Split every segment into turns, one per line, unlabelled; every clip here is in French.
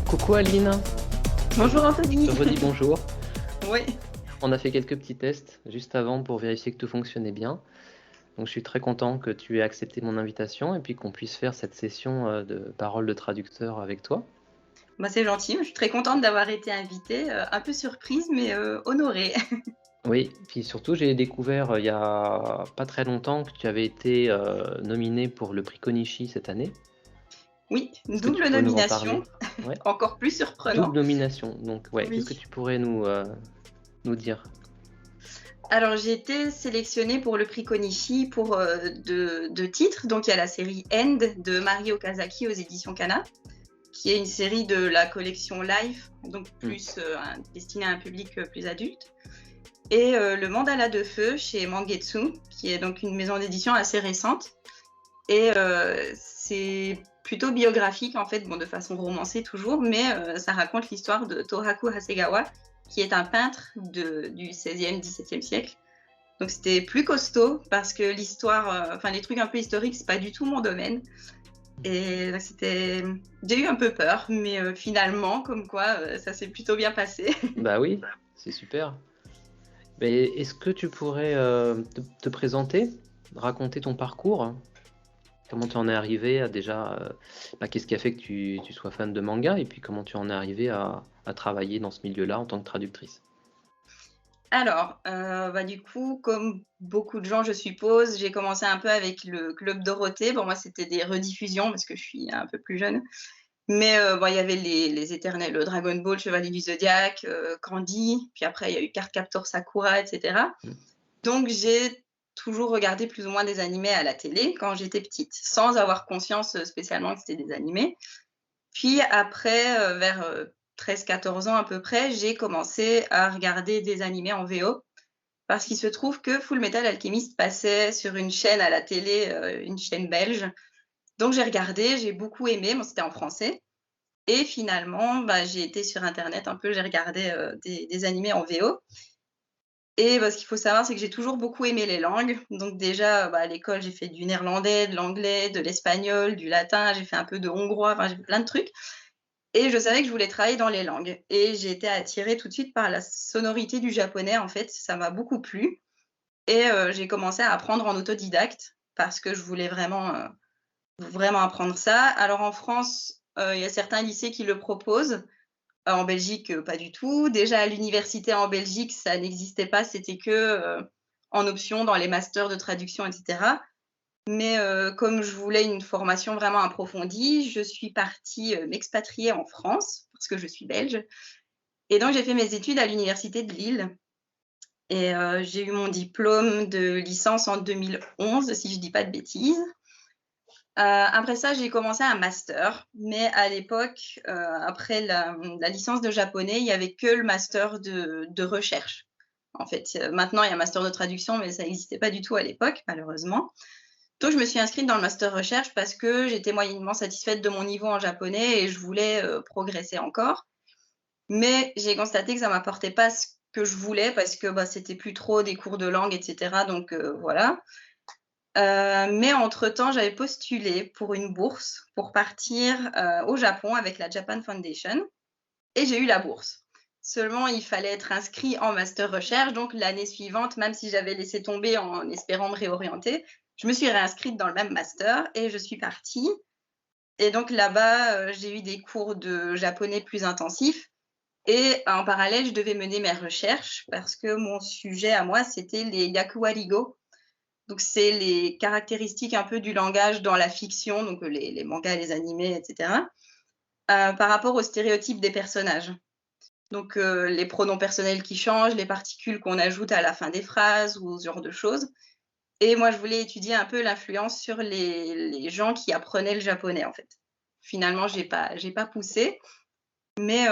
Coucou Aline,
Bonjour
je
Anthony.
te redis bonjour.
Oui,
On a fait quelques petits tests juste avant pour vérifier que tout fonctionnait bien. Donc je suis très content que tu aies accepté mon invitation et puis qu'on puisse faire cette session de parole de traducteur avec toi.
bah, c'est gentil. Je suis très contente d'avoir été invitée, un peu surprise, mais honorée.
Oui, puis surtout j'ai découvert il y a pas très longtemps que tu avais été nominé pour le prix Konichi cette année.
Oui, une
Est-ce que tu
double
pourrais nous en parler?
nomination,
Ouais,
encore plus
double
surprenant.
nomination. Donc ouais, qu'est-ce que
Oui.
tu pourrais nous dire?
Alors j'ai été sélectionnée pour le prix Konichi pour deux titres. Donc il y a la série End de Mari Okazaki aux éditions Kana, qui est une série de la collection Life, donc plus destinée à un public plus adulte. Et le Mandala de Feu chez Mangetsu, qui est donc une maison d'édition assez récente. Et c'est plutôt biographique, en fait, bon, de façon romancée toujours, mais ça raconte l'histoire de Tohaku Hasegawa, qui est un peintre du 16e, 17e siècle. Donc c'était plus costaud, parce que l'histoire, enfin les trucs un peu historiques, c'est pas du tout mon domaine. Et là, j'ai eu un peu peur, mais finalement, comme quoi, ça s'est plutôt bien passé.
Bah oui, c'est super. Mais est-ce que tu pourrais te présenter, raconter ton parcours? Comment tu en es arrivé à déjà, qu'est-ce qui a fait que tu sois fan de manga et puis comment tu en es arrivé à travailler dans ce milieu-là en tant que traductrice?
Alors, bah, du coup, comme beaucoup de gens, je suppose, j'ai commencé un peu avec le Club Dorothée. Bon, moi, c'était des rediffusions parce que je suis un peu plus jeune. Mais bon, il y avait les éternels, Dragon Ball, Chevalier du Zodiaque, Candy, puis après il y a eu Cardcaptor Sakura et cetera.
Mmh.
Donc j'ai toujours regardé plus ou moins des animés à la télé quand j'étais petite, sans avoir conscience, spécialement que c'était des animés. Puis après, vers, 13-14 ans à peu près, j'ai commencé à regarder des animés en VO, parce qu'il se trouve que Fullmetal Alchemist passait sur une chaîne à la télé, une chaîne belge. Donc j'ai regardé, j'ai beaucoup aimé, bon c'était en français et finalement, bah, j'ai été sur internet un peu, j'ai regardé, des animés en VO et bah, ce qu'il faut savoir, c'est que j'ai toujours beaucoup aimé les langues. Donc déjà, bah, à l'école, j'ai fait du néerlandais, de l'anglais, de l'espagnol, du latin, j'ai fait un peu de hongrois, enfin j'ai fait plein de trucs et je savais que je voulais travailler dans les langues et j'ai été attirée tout de suite par la sonorité du japonais, en fait, ça m'a beaucoup plu et j'ai commencé à apprendre en autodidacte parce que je voulais vraiment apprendre ça. Alors en France, il y a certains lycées qui le proposent. En Belgique, pas du tout. Déjà à l'université en Belgique, ça n'existait pas, c'était que, en option dans les masters de traduction et cetera. Mais, comme je voulais une formation vraiment approfondie, je suis partie, m'expatrier en France, parce que je suis belge et donc j'ai fait mes études à l'université de Lille et j'ai eu mon diplôme de licence en 2011, si je dis pas de bêtises. Après ça, j'ai commencé un master, mais à l'époque, après la licence de japonais, il y avait que le master de recherche. En fait, maintenant, il y a un master de traduction, mais ça n'existait pas du tout à l'époque, malheureusement. Donc je me suis inscrite dans le master recherche parce que j'étais moyennement satisfaite de mon niveau en japonais et je voulais, progresser encore. Mais j'ai constaté que ça m'apportait pas ce que je voulais parce que, bah, c'était plus trop des cours de langue et cetera, donc voilà. Mais entre-temps, j'avais postulé pour une bourse pour partir, au Japon avec la Japan Foundation et j'ai eu la bourse. Seulement, il fallait être inscrit en master recherche, donc l'année suivante, même si j'avais laissé tomber en espérant me réorienter, je me suis réinscrite dans le même master et je suis partie et donc là-bas, j'ai eu des cours de japonais plus intensifs et en parallèle, je devais mener mes recherches parce que mon sujet à moi, c'était les yakuwarigo. Donc, c'est les caractéristiques un peu du langage dans la fiction, donc les mangas, les animés, et cetera, par rapport aux stéréotypes des personnages. Donc, les pronoms personnels qui changent, les particules qu'on ajoute à la fin des phrases ou ce genre de choses. Et moi, je voulais étudier un peu l'influence sur les gens qui apprenaient le japonais, en fait. Finalement, j'ai pas poussé, mais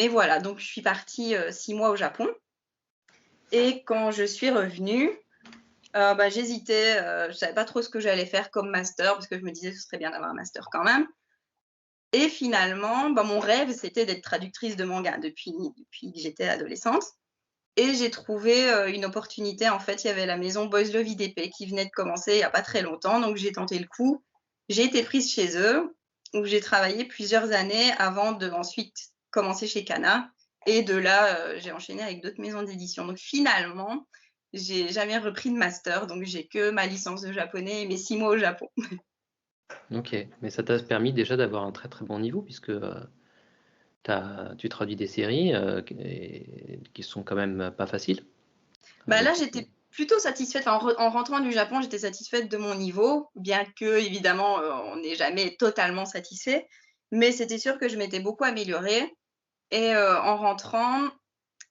voilà. Donc, je suis partie 6 mois au Japon et quand je suis revenue, bah, j'hésitais, je savais pas trop ce que j'allais faire comme master parce que je me disais: «Ce serait bien d'avoir un master quand même» et finalement, bah, mon rêve, c'était d'être traductrice de manga depuis que j'étais adolescente et j'ai trouvé, une opportunité. En fait, il y avait la maison Boys Love IDP qui venait de commencer il y a pas très longtemps, donc j'ai tenté le coup. J'ai été prise chez eux où j'ai travaillé plusieurs années avant de ensuite commencer chez Kana. Et de là, j'ai enchaîné avec d'autres maisons d'édition. Donc finalement, j'ai jamais repris de master, donc j'ai que ma licence de japonais et mes 6 mois au Japon.
Ok, mais ça t'a permis déjà d'avoir un très très bon niveau puisque tu traduis des séries qui sont quand même pas faciles.
Bah là,
Donc,
j'étais plutôt satisfaite. Enfin, en rentrant du Japon, j'étais satisfaite de mon niveau, bien que évidemment, on n'est jamais totalement satisfait. Mais c'était sûr que je m'étais beaucoup améliorée. Et en rentrant,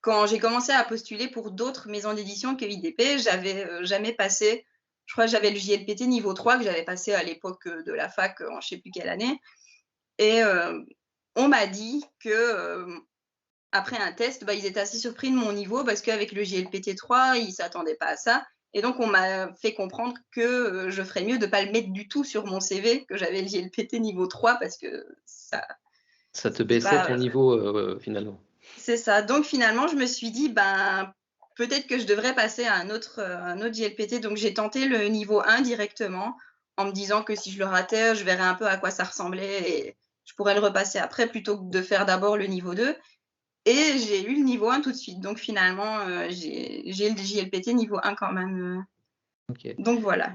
quand j'ai commencé à postuler pour d'autres maisons d'édition que IDP, j'avais jamais passé. Je crois que j'avais le JLPT niveau 3 que j'avais passé à l'époque de la fac, en je sais plus quelle année. Et on m'a dit que après un test, bah, ils étaient assez surpris de mon niveau parce qu'avec le JLPT 3, ils ne s'attendaient pas à ça. Et donc, on m'a fait comprendre que je ferais mieux de ne pas le mettre du tout sur mon CV, que j'avais le JLPT niveau 3 parce que ça,
ça te
c'était
baissait
pas.
ton niveau finalement.
C'est ça. Donc, finalement, je me suis dit, ben, peut-être que je devrais passer à un autre JLPT. Donc, j'ai tenté le niveau 1 directement en me disant que si je le ratais, je verrais un peu à quoi ça ressemblait et je pourrais le repasser après plutôt que de faire d'abord le niveau 2. Et j'ai eu le niveau 1 tout de suite. Donc finalement, j'ai le JLPT niveau 1 quand même.
Ok.
Donc voilà.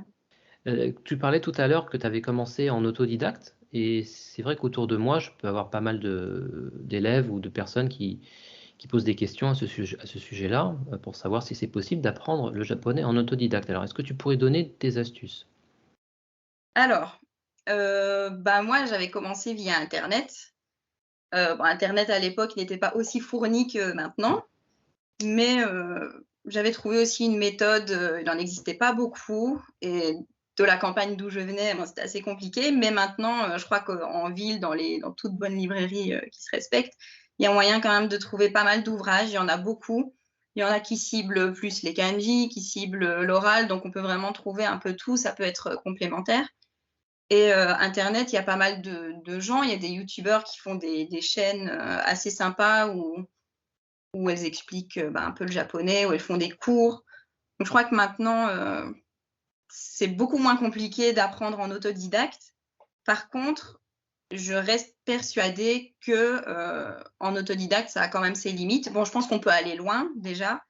Tu parlais tout à l'heure que tu avais commencé en autodidacte et c'est vrai qu'autour de moi, je peux avoir pas mal d'élèves ou de personnes qui posent des questions à ce sujet-là pour savoir si c'est possible d'apprendre le japonais en autodidacte. Alors, est-ce que tu pourrais donner des astuces?
Alors, bah, moi, j'avais commencé via internet. Bon, internet à l'époque n'était pas aussi fourni que maintenant, mais j'avais trouvé aussi une méthode, il n'en existait pas beaucoup et de la campagne d'où je venais, bon, c'était assez compliqué, mais maintenant, je crois qu'en ville, dans toute bonne librairie, qui se respecte, il y a moyen quand même de trouver pas mal d'ouvrages, il y en a beaucoup. Il y en a qui ciblent plus les kanji, qui ciblent l'oral, donc on peut vraiment trouver un peu tout, ça peut être complémentaire. Et internet, il y a pas mal de gens, il y a des youtubeurs qui font des chaînes, assez sympas où elles expliquent, bah, un peu le japonais, où elles font des cours. Donc je crois que maintenant, c'est beaucoup moins compliqué d'apprendre en autodidacte. Par contre, je reste persuadée que, en autodidacte, ça a quand même ses limites. Bon, je pense qu'on peut aller loin déjà,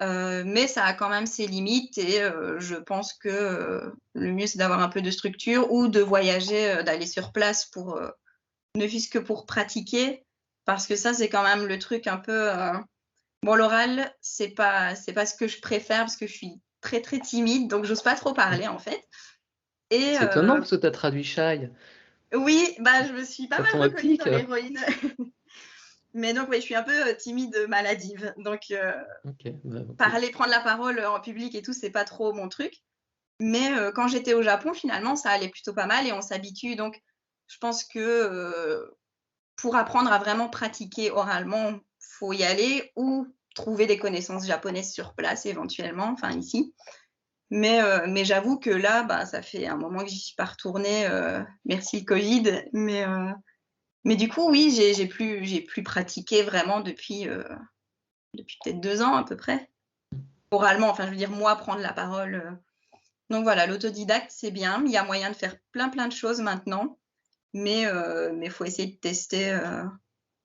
mais ça a quand même ses limites et je pense que, le mieux, c'est d'avoir un peu de structure ou de voyager, d'aller sur place pour, ne fût-ce que pour pratiquer. Parce que ça, c'est quand même le truc un peu, bon, l'oral, c'est pas ce que je préfère parce que je suis très, très timide, donc j'ose pas trop parler, en fait. Et
C'est étonnant parce que tu as traduit Shai.
oui, bah, je me suis pas
Ça
mal
tombe à
reconnue
pic.
dans l'héroïne. Mais donc, oui, je suis un peu, timide, maladive. Donc
Ok, bah, cool.
parler, prendre la parole, en public et tout, c'est pas trop mon truc. Mais quand j'étais au Japon, finalement, ça allait plutôt pas mal et on s'habitue. Donc je pense que, pour apprendre à vraiment pratiquer oralement, faut y aller ou trouver des connaissances japonaises sur place éventuellement, enfin ici. Mais j'avoue que là, bah, ça fait un moment que j'y suis pas retournée, merci le Covid. Mais du coup, oui, j'ai plus pratiqué vraiment depuis peut-être 2 ans à peu près. Oralement, enfin, je veux dire, moi, prendre la parole. Donc voilà, l'autodidacte, c'est bien. Il y a moyen de faire plein, plein de choses maintenant. Mais faut essayer de tester,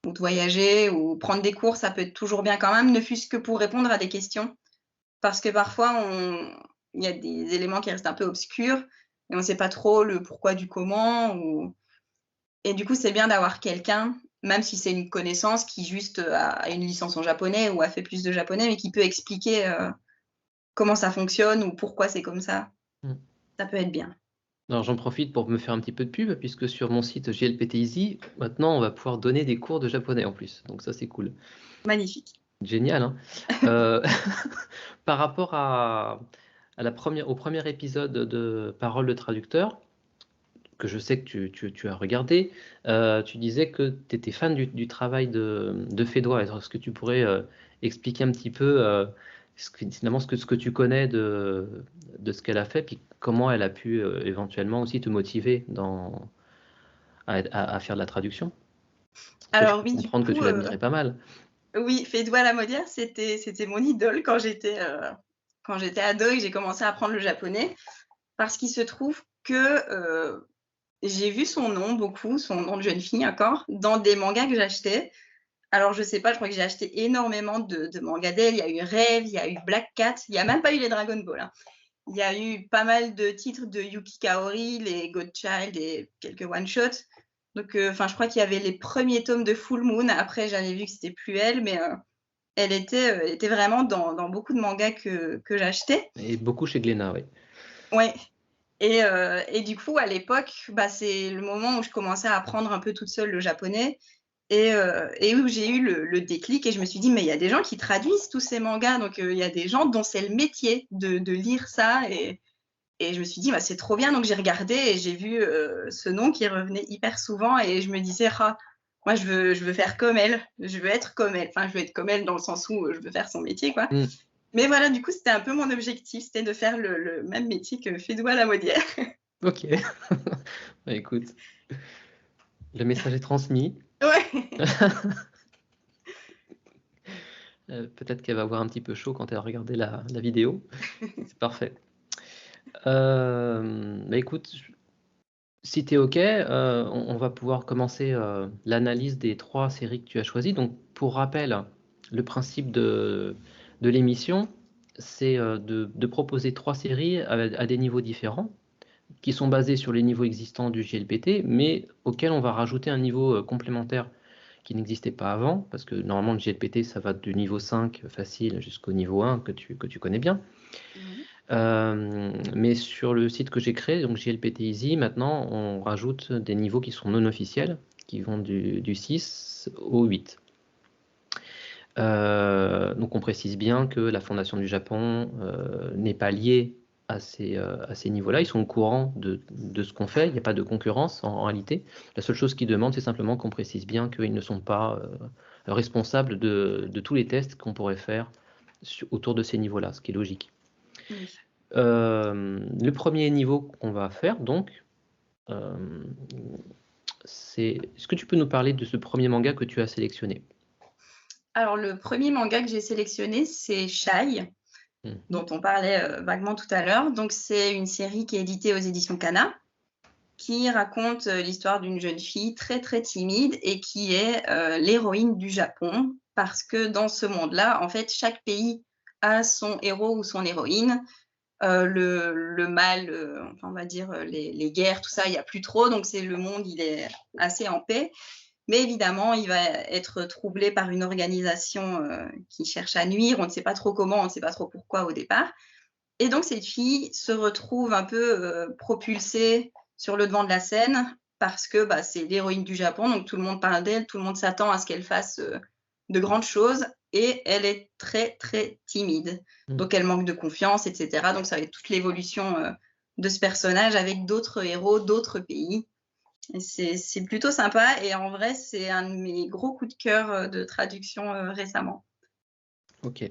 ou de voyager ou prendre des cours, ça peut être toujours bien quand même, ne fût-ce que pour répondre à des questions. Parce que parfois, il y a des éléments qui restent un peu obscurs et on ne sait pas trop le pourquoi du comment. Et du coup, c'est bien d'avoir quelqu'un, même si c'est une connaissance qui juste a une licence en japonais ou a fait plus de japonais, mais qui peut expliquer comment ça fonctionne ou pourquoi c'est comme ça.
Mm.
Ça peut être bien.
Alors j'en profite pour me faire un petit peu de pub, puisque sur mon site JLPT Easy, maintenant on va pouvoir donner des cours de japonais en plus. Donc ça c'est cool.
Magnifique.
Génial, hein? Euh, Par rapport au premier épisode de Parole de traducteur, que je sais que tu as regardé, tu disais que tu étais fan du travail de Fédois. Est-ce que tu pourrais expliquer un petit peu finalement ce que tu connais de ce qu'elle a fait, puis comment elle a pu éventuellement aussi te motiver à faire de la traduction? Après, je
Alors
peux
oui, du
comprendre que
coup,
tu l'admirais pas mal.
oui, Fédoua Lamodière, c'était mon idole quand j'étais ado et que j'ai commencé à apprendre le japonais. Parce qu'il se trouve que, j'ai vu son nom beaucoup, son nom de jeune fille encore, dans des mangas que j'achetais. Alors je sais pas, je crois que j'ai acheté énormément de mangas d'elle. Il y a eu Rêve, il y a eu Black Cat, il y a même pas eu les Dragon Ball, hein. Il y a eu pas mal de titres de Yuki Kaori, les Godchild et quelques one-shots. Donc je crois qu'il y avait les premiers tomes de Full Moon. Après, j'avais vu que c'était plus elle, mais elle était vraiment dans beaucoup de mangas que j'achetais.
Et beaucoup chez Glénat, oui.
Ouais. Et du coup, à l'époque, c'est le moment où je commençais à apprendre un peu toute seule le japonais et où j'ai eu le déclic et je me suis dit, mais il y a des gens qui traduisent tous ces mangas, donc il y a des gens dont c'est le métier de lire ça et je me suis dit, c'est trop bien, donc j'ai regardé et j'ai vu ce nom qui revenait hyper souvent et je me disais, moi je veux faire comme elle, je veux être comme elle, enfin je veux être comme elle dans le sens où je veux faire son métier, quoi.
Mm.
Mais voilà, du coup, c'était un peu mon objectif, c'était de faire le même métier que Fédoua Lamodière.
Ok. Bah, écoute, le message est transmis.
Ouais.
Peut-être qu'elle va avoir un petit peu chaud quand elle va regarder la vidéo. C'est parfait. Bah, écoute, si tu es OK, on va pouvoir commencer l'analyse des 3 séries que tu as choisies. Donc, pour rappel, le principe de l'émission, c'est de proposer 3 séries à des niveaux différents, qui sont basés sur les niveaux existants du JLPT, mais auxquels on va rajouter un niveau complémentaire qui n'existait pas avant, parce que normalement le JLPT, ça va du niveau 5 facile jusqu'au niveau 1 que tu connais bien.
Mhm.
Mais sur le site que j'ai créé, donc JLPT Easy, maintenant on rajoute des niveaux qui sont non officiels, qui vont du 6 au 8. Donc on précise bien que la Fondation du Japon n'est pas liée à ces niveaux-là. Ils sont au courant de ce qu'on fait, il n'y a pas de concurrence en réalité. La seule chose qu'ils demandent, c'est simplement qu'on précise bien qu'ils ne sont pas responsables de tous les tests qu'on pourrait faire autour de ces niveaux-là, ce qui est logique.
Oui.
Le premier niveau qu'on va faire, donc, c'est... Est-ce que tu peux nous parler de ce premier manga que tu as sélectionné?
Alors, le premier manga que j'ai sélectionné, c'est Shy, dont on parlait vaguement tout à l'heure. Donc, c'est une série qui est éditée aux éditions Kana, qui raconte l'histoire d'une jeune fille très, très timide et qui est l'héroïne du Japon. Parce que dans ce monde-là, en fait, chaque pays a son héros ou son héroïne. Le mal, enfin, on va dire les guerres, tout ça, il n'y a plus trop. Donc, le monde, il est assez en paix. Mais évidemment, il va être troublé par une organisation qui cherche à nuire. On ne sait pas trop comment, on ne sait pas trop pourquoi au départ. Et donc, cette fille se retrouve un peu propulsée sur le devant de la scène parce que c'est l'héroïne du Japon, donc tout le monde parle d'elle, tout le monde s'attend à ce qu'elle fasse de grandes choses et elle est très, très timide. Donc, elle manque de confiance, etc. Donc, ça va être toute l'évolution de ce personnage avec d'autres héros, d'autres pays. C'est plutôt sympa et en vrai, c'est un de mes gros coups de cœur de traduction récemment.
Ok.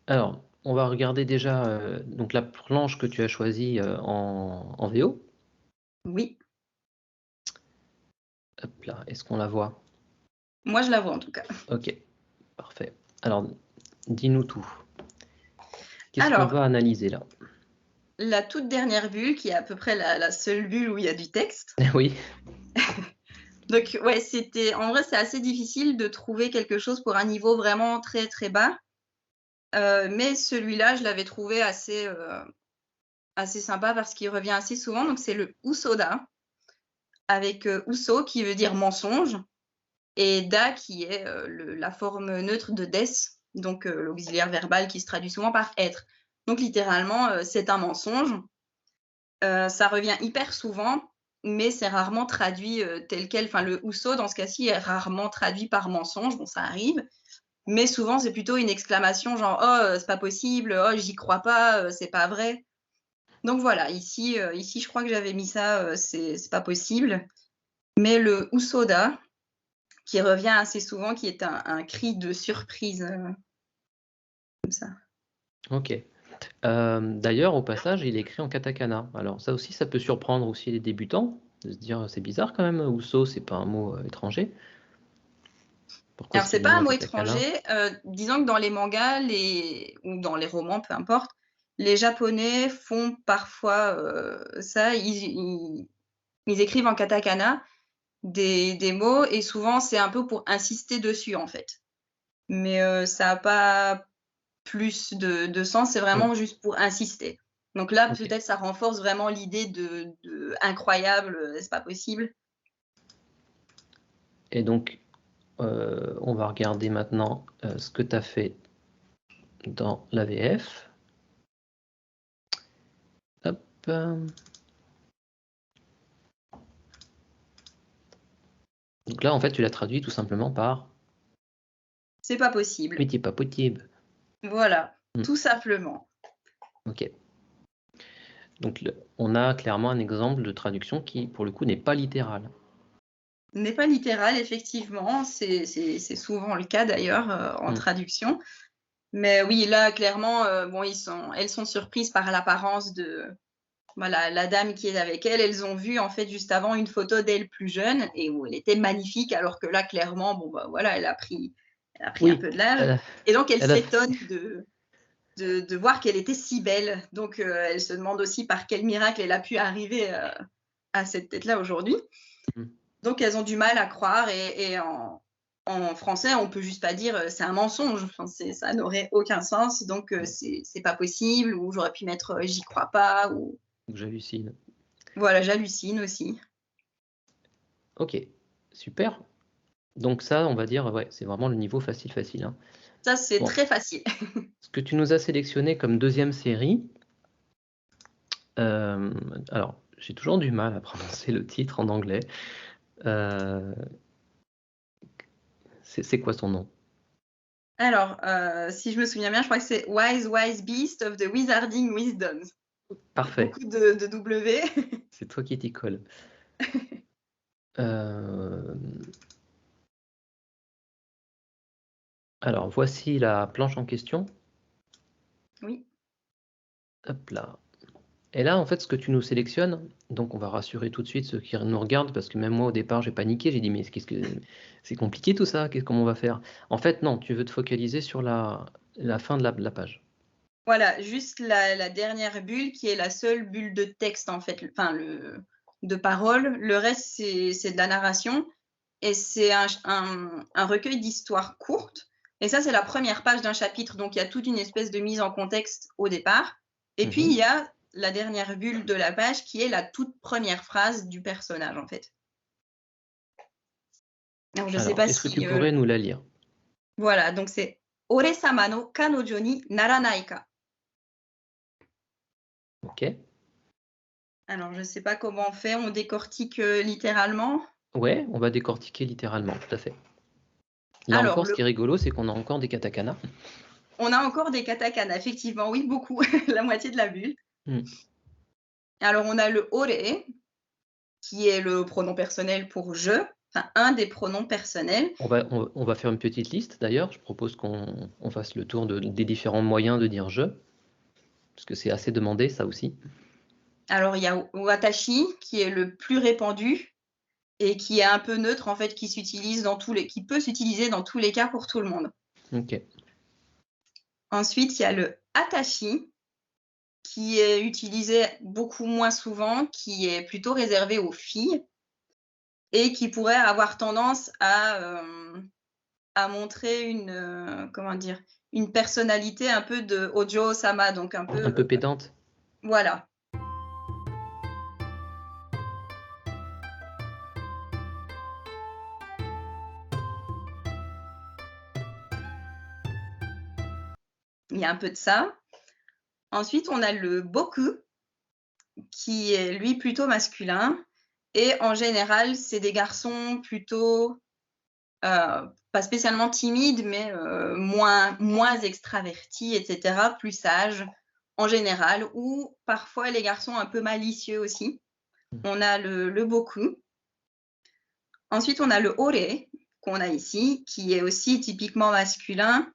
Alors, on va regarder déjà donc la planche que tu as choisie en VO.
Oui,
Hop là, est-ce qu'on la voit?
moi je la vois en tout cas.
Ok, parfait. Alors, dis-nous tout. Qu'est-ce qu'on
Alors,
va analyser là?
la toute dernière bulle, qui est à peu près la seule bulle où il y a du texte.
Oui,
Donc, ouais, en vrai, c'est assez difficile de trouver quelque chose pour un niveau vraiment très, très bas. Mais celui-là, je l'avais trouvé assez sympa parce qu'il revient assez souvent. Donc, c'est le Usoda, avec Uso qui veut dire mensonge, et Da qui est la forme neutre de des, donc l'auxiliaire verbal qui se traduit souvent par être. Donc, littéralement, c'est un mensonge. Ça revient hyper souvent, mais c'est rarement traduit tel quel. Enfin, le Uso, dans ce cas-ci, est rarement traduit par mensonge. Bon, ça arrive. Mais souvent, c'est plutôt une exclamation genre oh, c'est pas possible, oh, j'y crois pas, c'est pas vrai. Donc voilà, ici, je crois que j'avais mis ça, c'est pas possible. Mais le Usoda, qui revient assez souvent, qui est un cri de surprise, comme ça.
ok. D'ailleurs, au passage, il est écrit en katakana. Alors ça aussi, ça peut surprendre aussi les débutants, de se dire c'est bizarre quand même, Uso, c'est pas un mot étranger. Pourquoi
Alors,
est-ce qu'il
c'est
est
pas
mis
un
en
mot
katakana?
étranger. Disons que dans les mangas ou dans les romans, peu importe, les Japonais font parfois ça. Ils ils écrivent en katakana des mots et souvent, c'est un peu pour insister dessus, en fait. Mais ça n'a pas plus de sens, c'est
Mm.
vraiment juste pour insister. Donc là,
Ok.
peut-être ça renforce vraiment l'idée de incroyable, c'est pas possible.
Et donc, on va regarder maintenant ce que tu as fait dans la VF. Hop. Donc là, en fait, tu l'as traduit tout simplement par
C'est pas possible.
« Mais t'es pas possible ».
Voilà,
Mm.
tout simplement.
Ok. Donc, on a clairement un exemple de traduction qui, pour le coup, n'est pas littéral.
N'est pas littéral, effectivement, c'est souvent le cas d'ailleurs en traduction. Mais oui, là, clairement, bon, elles sont surprises par l'apparence de voilà, la dame qui est avec elles. Elles ont vu, en fait, juste avant, une photo d'elle plus jeune et où elle était magnifique, alors que là, clairement, bon, bah, voilà, elle a pris un
Oui,
peu de l'âge. Et donc, elles
elle a-
s'étonnent de voir qu'elle était si belle. Donc, elles se demandent aussi par quel miracle elle a pu arriver à cette tête-là aujourd'hui.
Mm.
Donc, elles ont du mal à croire et en français, on peut juste pas dire c'est un mensonge. Enfin, ça n'aurait aucun sens. Donc, c'est pas possible. Ou j'aurais pu mettre j'y crois pas. Ou
J'hallucine.
voilà, j'hallucine aussi.
Ok, super. Donc ça, on va dire, ouais, c'est vraiment le niveau facile, hein.
Ça, c'est
Bon,
très facile.
ce que tu nous as sélectionné comme deuxième série, alors, j'ai toujours du mal à prononcer le titre en anglais. C'est quoi son nom?
Alors, si je me souviens bien, je crois que c'est Wise Wise Beast of the Wizarding Wisdoms.
Parfait,
Beaucoup de W.
c'est toi qui t'y colle. Euh, Alors, voici la planche en question.
Oui.
Hop là. Et là, en fait, ce que tu nous sélectionnes, donc on va rassurer tout de suite ceux qui nous regardent, parce que même moi, au départ, j'ai paniqué. J'ai dit, mais qu'est-ce que c'est compliqué tout ça? Comment on va faire? En fait, non, tu veux te focaliser sur la fin de la page.
Voilà, juste la dernière bulle qui est la seule bulle de texte, en fait, enfin, de parole. Le reste, c'est de la narration et c'est un recueil d'histoires courtes. Et ça, c'est la première page d'un chapitre. Donc, il y a toute une espèce de mise en contexte au départ. Et puis, il y a la dernière bulle de la page qui est la toute première phrase du personnage, en fait. Alors, je ne sais
Alors,
pas
est-ce que
si...
tu pourrais nous la lire?
voilà, donc c'est « Ore-sama no kanojo ni naranai ka ».
Ok.
Alors, je ne sais pas comment on fait, on décortique littéralement.
Ouais, on va décortiquer littéralement, tout à fait. Là
Alors,
encore, ce qui est rigolo, c'est qu'on a encore des katakana.
on a encore des katakana, effectivement, oui, beaucoup, la moitié de la bulle. Alors, on a le ore, qui est le pronom personnel pour je, enfin, un des pronoms personnels.
On va faire une petite liste d'ailleurs. Je propose qu'on fasse le tour des différents moyens de dire je, parce que c'est assez demandé ça aussi.
Alors, il y a watashi, qui est le plus répandu et qui est un peu neutre, en fait, qui peut s'utiliser dans tous les cas pour tout le monde.
Ok.
Ensuite, il y a le atashi, qui est utilisé beaucoup moins souvent, qui est plutôt réservé aux filles et qui pourrait avoir tendance à montrer comment dire? Une personnalité un peu de Ojo-sama, donc un
Un
peu,
peu pédante.
voilà. Il y a un peu de ça. Ensuite, on a le boku, qui est lui plutôt masculin et en général, c'est des garçons plutôt, pas spécialement timides, mais moins extravertis et cetera, plus sages en général ou parfois les garçons un peu malicieux aussi. On a le boku. Ensuite, on a le ore qu'on a ici, qui est aussi typiquement masculin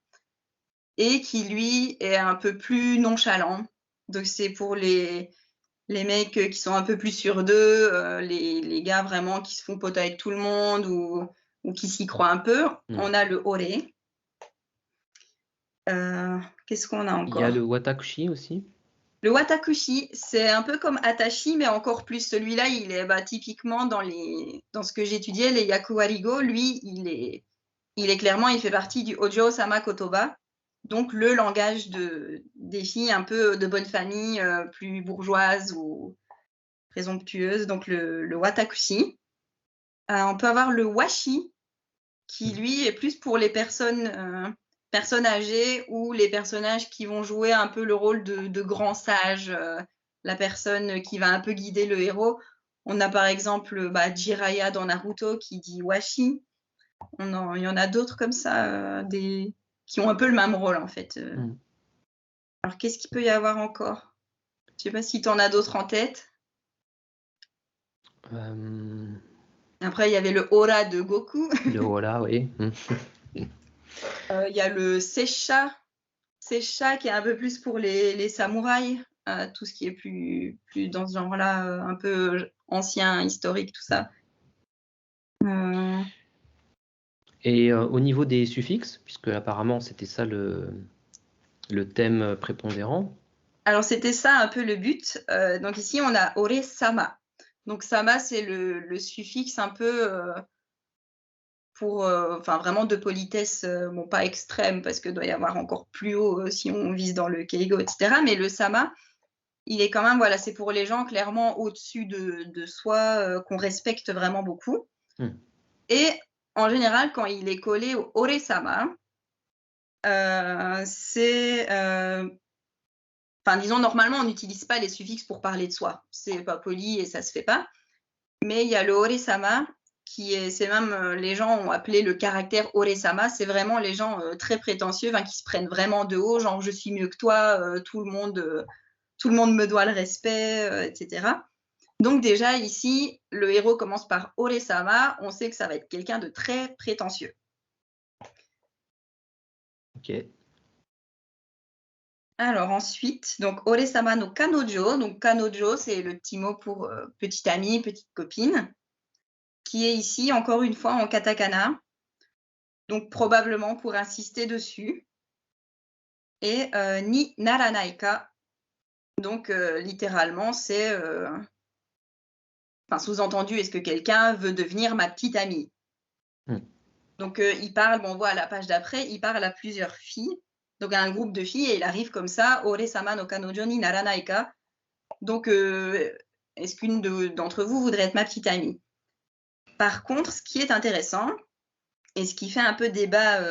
et qui, lui, est un peu plus nonchalant. Donc, c'est pour les mecs qui sont un peu plus sûrs d'eux, les gars vraiment qui se font pote avec tout le monde ou qui s'y croient un peu. On a le ore. Qu'est-ce qu'on a
Il y a le
encore?
watakushi aussi.
Le watakushi, c'est un peu comme Atashi, mais encore plus. Celui-là, il est typiquement dans ce que j'étudiais, les yakuwarigo. Lui, il est clairement, il fait partie du Ojo Sama Kotoba, donc le langage des filles un peu de bonne famille, plus bourgeoises ou présomptueuses, donc le watakushi. On peut avoir le washi, qui lui est plus pour les personnes âgées ou les personnages qui vont jouer un peu le rôle de grand sage, la personne qui va un peu guider le héros. On a par exemple Jiraiya dans Naruto qui dit washi. Il y en a d'autres comme ça, qui ont un peu le même rôle en fait. Alors qu'est-ce qu'il peut y avoir encore? Je sais pas si tu en as d'autres en tête. Après, il y avait le Ora de Goku.
Le Ora, oui.
Il y a le Seisha qui est un peu plus pour les samouraïs, tout ce qui est plus dans ce genre-là, un peu ancien, historique, tout ça.
Et au niveau des suffixes, puisque apparemment c'était ça le thème prépondérant.
Alors c'était ça un peu le but. Donc ici on a ore-sama. Donc sama c'est le suffixe un peu pour, vraiment de politesse, bon pas extrême parce que doit y avoir encore plus haut si on vise dans le keigo, etc. Mais le sama, il est quand même, voilà, c'est pour les gens clairement au-dessus de soi, qu'on respecte vraiment beaucoup. Et en général, quand il est collé au ore-sama, c'est... disons, normalement, on n'utilise pas les suffixes pour parler de soi. C'est pas poli et ça se fait pas. Mais il y a le ore-sama, c'est même, les gens ont appelé le caractère ore-sama, c'est vraiment les gens très prétentieux, qui se prennent vraiment de haut, genre je suis mieux que toi, tout le monde me doit le respect, etc. Donc déjà ici, le héros commence par ore-sama, on sait que ça va être quelqu'un de très prétentieux.
Ok.
Alors ensuite, donc ore-sama no kanojo. Donc kanojo, c'est le petit mot pour petite amie, petite copine, qui est ici encore une fois en katakana. Donc probablement pour insister dessus. Et ni naranai ka. Donc littéralement, c'est sous-entendu, est-ce que quelqu'un veut devenir ma petite amie? Donc il parle, on voit à la page d'après, il parle à plusieurs filles, donc à un groupe de filles, et il arrive comme ça, ore-sama no kanojo ni naranai ka. Donc est-ce qu'une d'entre vous voudrait être ma petite amie? Par contre, ce qui est intéressant, et ce qui fait un peu débat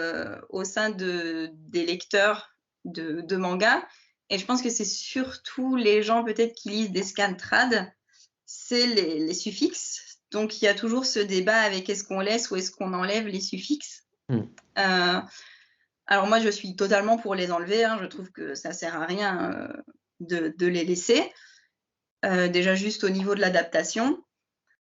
au sein des lecteurs de manga, et je pense que c'est surtout les gens peut-être qui lisent des scans trad, c'est les suffixes. Donc il y a toujours ce débat avec est-ce qu'on laisse ou est-ce qu'on enlève les suffixes. Alors moi je suis totalement pour les enlever, je trouve que ça sert à rien de les laisser, déjà juste au niveau de l'adaptation.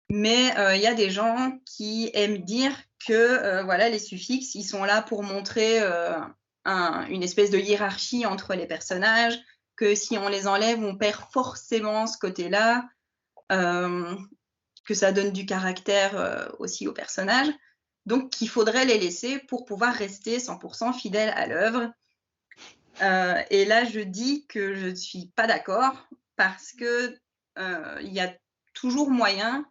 Mais il y a des gens qui aiment dire que voilà, les suffixes, ils sont là pour montrer une espèce de hiérarchie entre les personnages, que si on les enlève, on perd forcément ce côté-là, que ça donne du caractère aussi aux personnages. Donc, qu'il faudrait les laisser pour pouvoir rester 100% fidèle à l'œuvre. Et là, je dis que je ne suis pas d'accord parce que il y a toujours moyen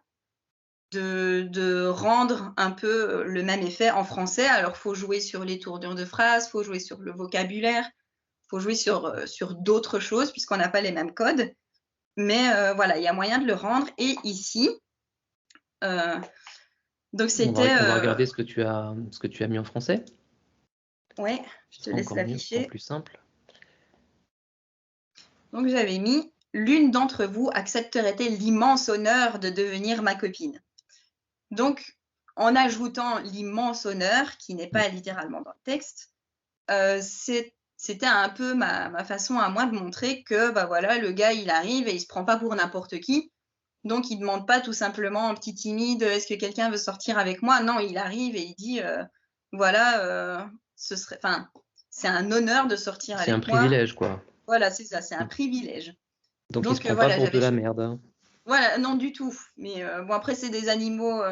de rendre un peu le même effet en français. Alors, il faut jouer sur les tournures de phrases, il faut jouer sur le vocabulaire, il faut jouer sur d'autres choses puisqu'on n'a pas les mêmes codes. Mais voilà, il y a moyen de le rendre. Et ici, donc c'était...
On va regarder ce que tu as mis en français.
Ouais, je te laisse l'afficher.
Plus simple.
Donc j'avais mis « L'une d'entre vous accepterait-elle l'immense honneur de devenir ma copine ?» Donc, en ajoutant l'immense honneur, qui n'est pas littéralement dans le texte, c'était un peu ma façon à moi de montrer que voilà, le gars, il arrive et il se prend pas pour n'importe qui. Donc, il demande pas tout simplement un petit timide, est-ce que quelqu'un veut sortir avec moi? Non, il arrive et il dit, voilà, c'est un honneur de sortir avec moi.
C'est un privilège, quoi.
Voilà, c'est ça, c'est un privilège.
Donc il se prend pas pour de la merde.
Voilà, non du tout. Mais bon, après, c'est des animaux,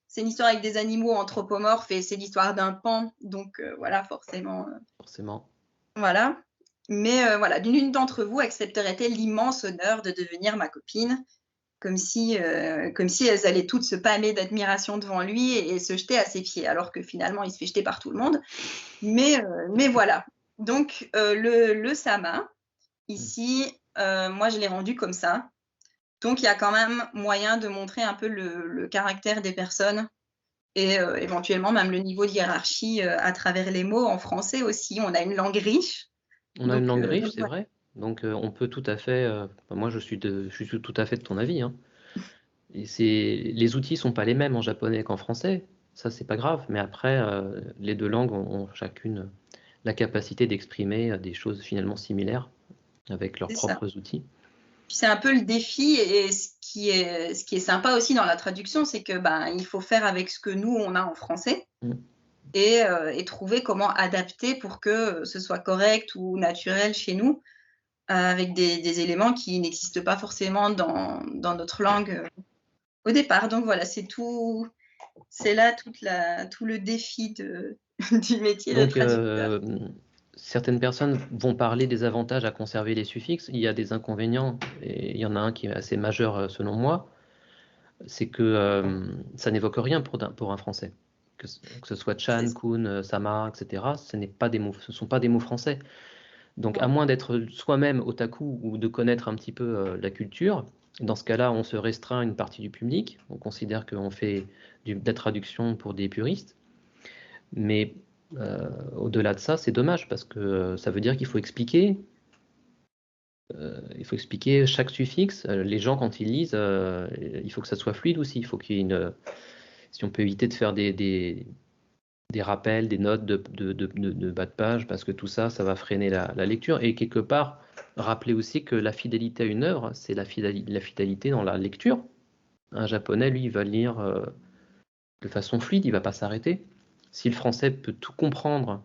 c'est une histoire avec des animaux anthropomorphes et c'est l'histoire d'un pan. Donc voilà, forcément.
Forcément.
Voilà. Mais voilà, l'une d'entre vous accepterait-elle l'immense honneur de devenir ma copine? Comme si elles allaient toutes se pâmer d'admiration devant lui et se jeter à ses pieds, alors que finalement, il se fait jeter par tout le monde. Mais voilà. Donc, le sama, ici, moi, je l'ai rendu comme ça. Donc, il y a quand même moyen de montrer un peu le caractère des personnes et éventuellement même le niveau de hiérarchie à travers les mots. En français aussi, on a une langue riche.
On a une langue riche,
Donc
c'est
voilà.
vrai. Donc, on peut tout à fait. Moi, je suis tout à fait de ton avis, hein. Et les outils sont pas les mêmes en japonais qu'en français. Ça, c'est pas grave. Mais après, les deux langues ont chacune la capacité d'exprimer des choses finalement similaires avec leurs
C'est ça.
propres outils.
Puis c'est un peu le défi et ce qui est sympa aussi dans la traduction, c'est que, ben, il faut faire avec ce que nous, on a en français
Mm.
et trouver comment adapter pour que ce soit correct ou naturel chez nous, avec des éléments qui n'existent pas forcément dans notre langue, au départ. Donc voilà, c'est là tout le défi du métier de
Donc,
traducteur.
certaines personnes vont parler des avantages à conserver les suffixes. Il y a des inconvénients, et il y en a un qui est assez majeur selon moi, c'est que ça n'évoque rien pour un français. Que ce soit
C'est
chan, kun, sama, etc., ce ne sont pas des mots français. Donc, à
non,
moins d'être soi-même otaku ou de connaître un petit peu la culture, dans ce cas-là, on se restreint à une partie du public. On considère qu'on fait de la traduction pour des puristes. Mais au-delà de ça, c'est dommage parce que ça veut dire qu'il faut expliquer. Il faut expliquer chaque suffixe. Les gens, quand ils lisent, il faut que ça soit fluide aussi. Il faut qu'il y ait si on peut éviter de faire des rappels, des notes de bas de page, parce que tout ça, ça va freiner la lecture. Et quelque part, rappeler aussi que la fidélité à une œuvre, c'est la fidélité dans la lecture. Un japonais, lui, il va lire de façon fluide, il va pas s'arrêter. Si le français peut tout comprendre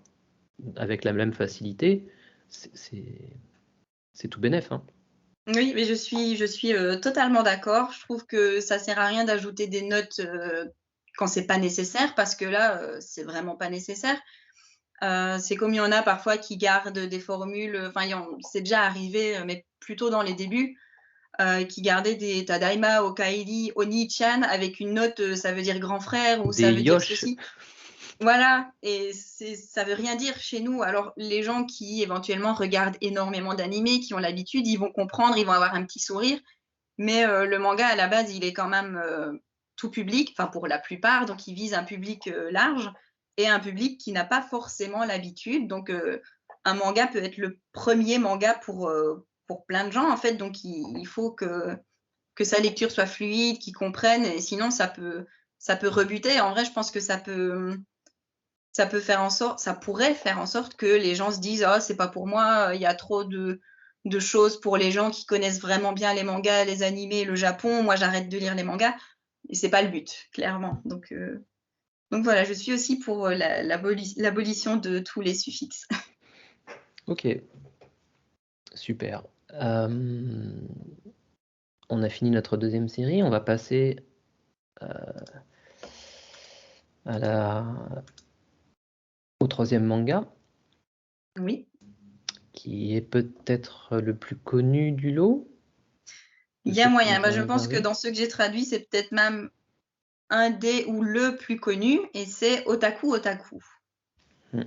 avec la même facilité, c'est tout bénef, hein.
oui, mais je suis, totalement d'accord. Je trouve que ça sert à rien d'ajouter des notes, quand c'est pas nécessaire parce que là, c'est vraiment pas nécessaire. C'est comme il y en a parfois qui gardent des formules, enfin il y en c'est déjà arrivé, mais plutôt dans les débuts, qui gardaient des tadaima, okaeri, oni-chan avec une note, ça veut dire grand frère ou ça
Des
veut dire
yosh,
ceci. Voilà et ça veut rien dire chez nous. Alors les gens qui éventuellement regardent énormément d'animés, qui ont l'habitude, ils vont comprendre, ils vont avoir un petit sourire, mais le manga à la base, il est quand même, tout public, enfin pour la plupart, donc il vise un public, large et un public qui n'a pas forcément l'habitude. Donc un manga peut être le premier manga pour plein de gens en fait, donc il faut que sa lecture soit fluide, qu'ils comprennent et sinon ça peut rebuter. En vrai, je pense que ça pourrait faire en sorte que les gens se disent: «Oh, c'est pas pour moi, il y a trop de choses pour les gens qui connaissent vraiment bien les mangas, les animés, le Japon. Moi, j'arrête de lire les mangas» et c'est pas le but, clairement. Donc voilà, je suis aussi pour, l'abolition de tous les suffixes.
ok, super. On a fini notre deuxième série, on va passer à au troisième manga,
Oui,
qui est peut-être le plus connu du lot, de
il y a
ceux que
moyen.
nous
Bah, je
avons
pense que
regardés.
dans ceux que j'ai traduits, c'est peut-être même un des ou le plus connu et c'est Otaku Otaku.
Hmm.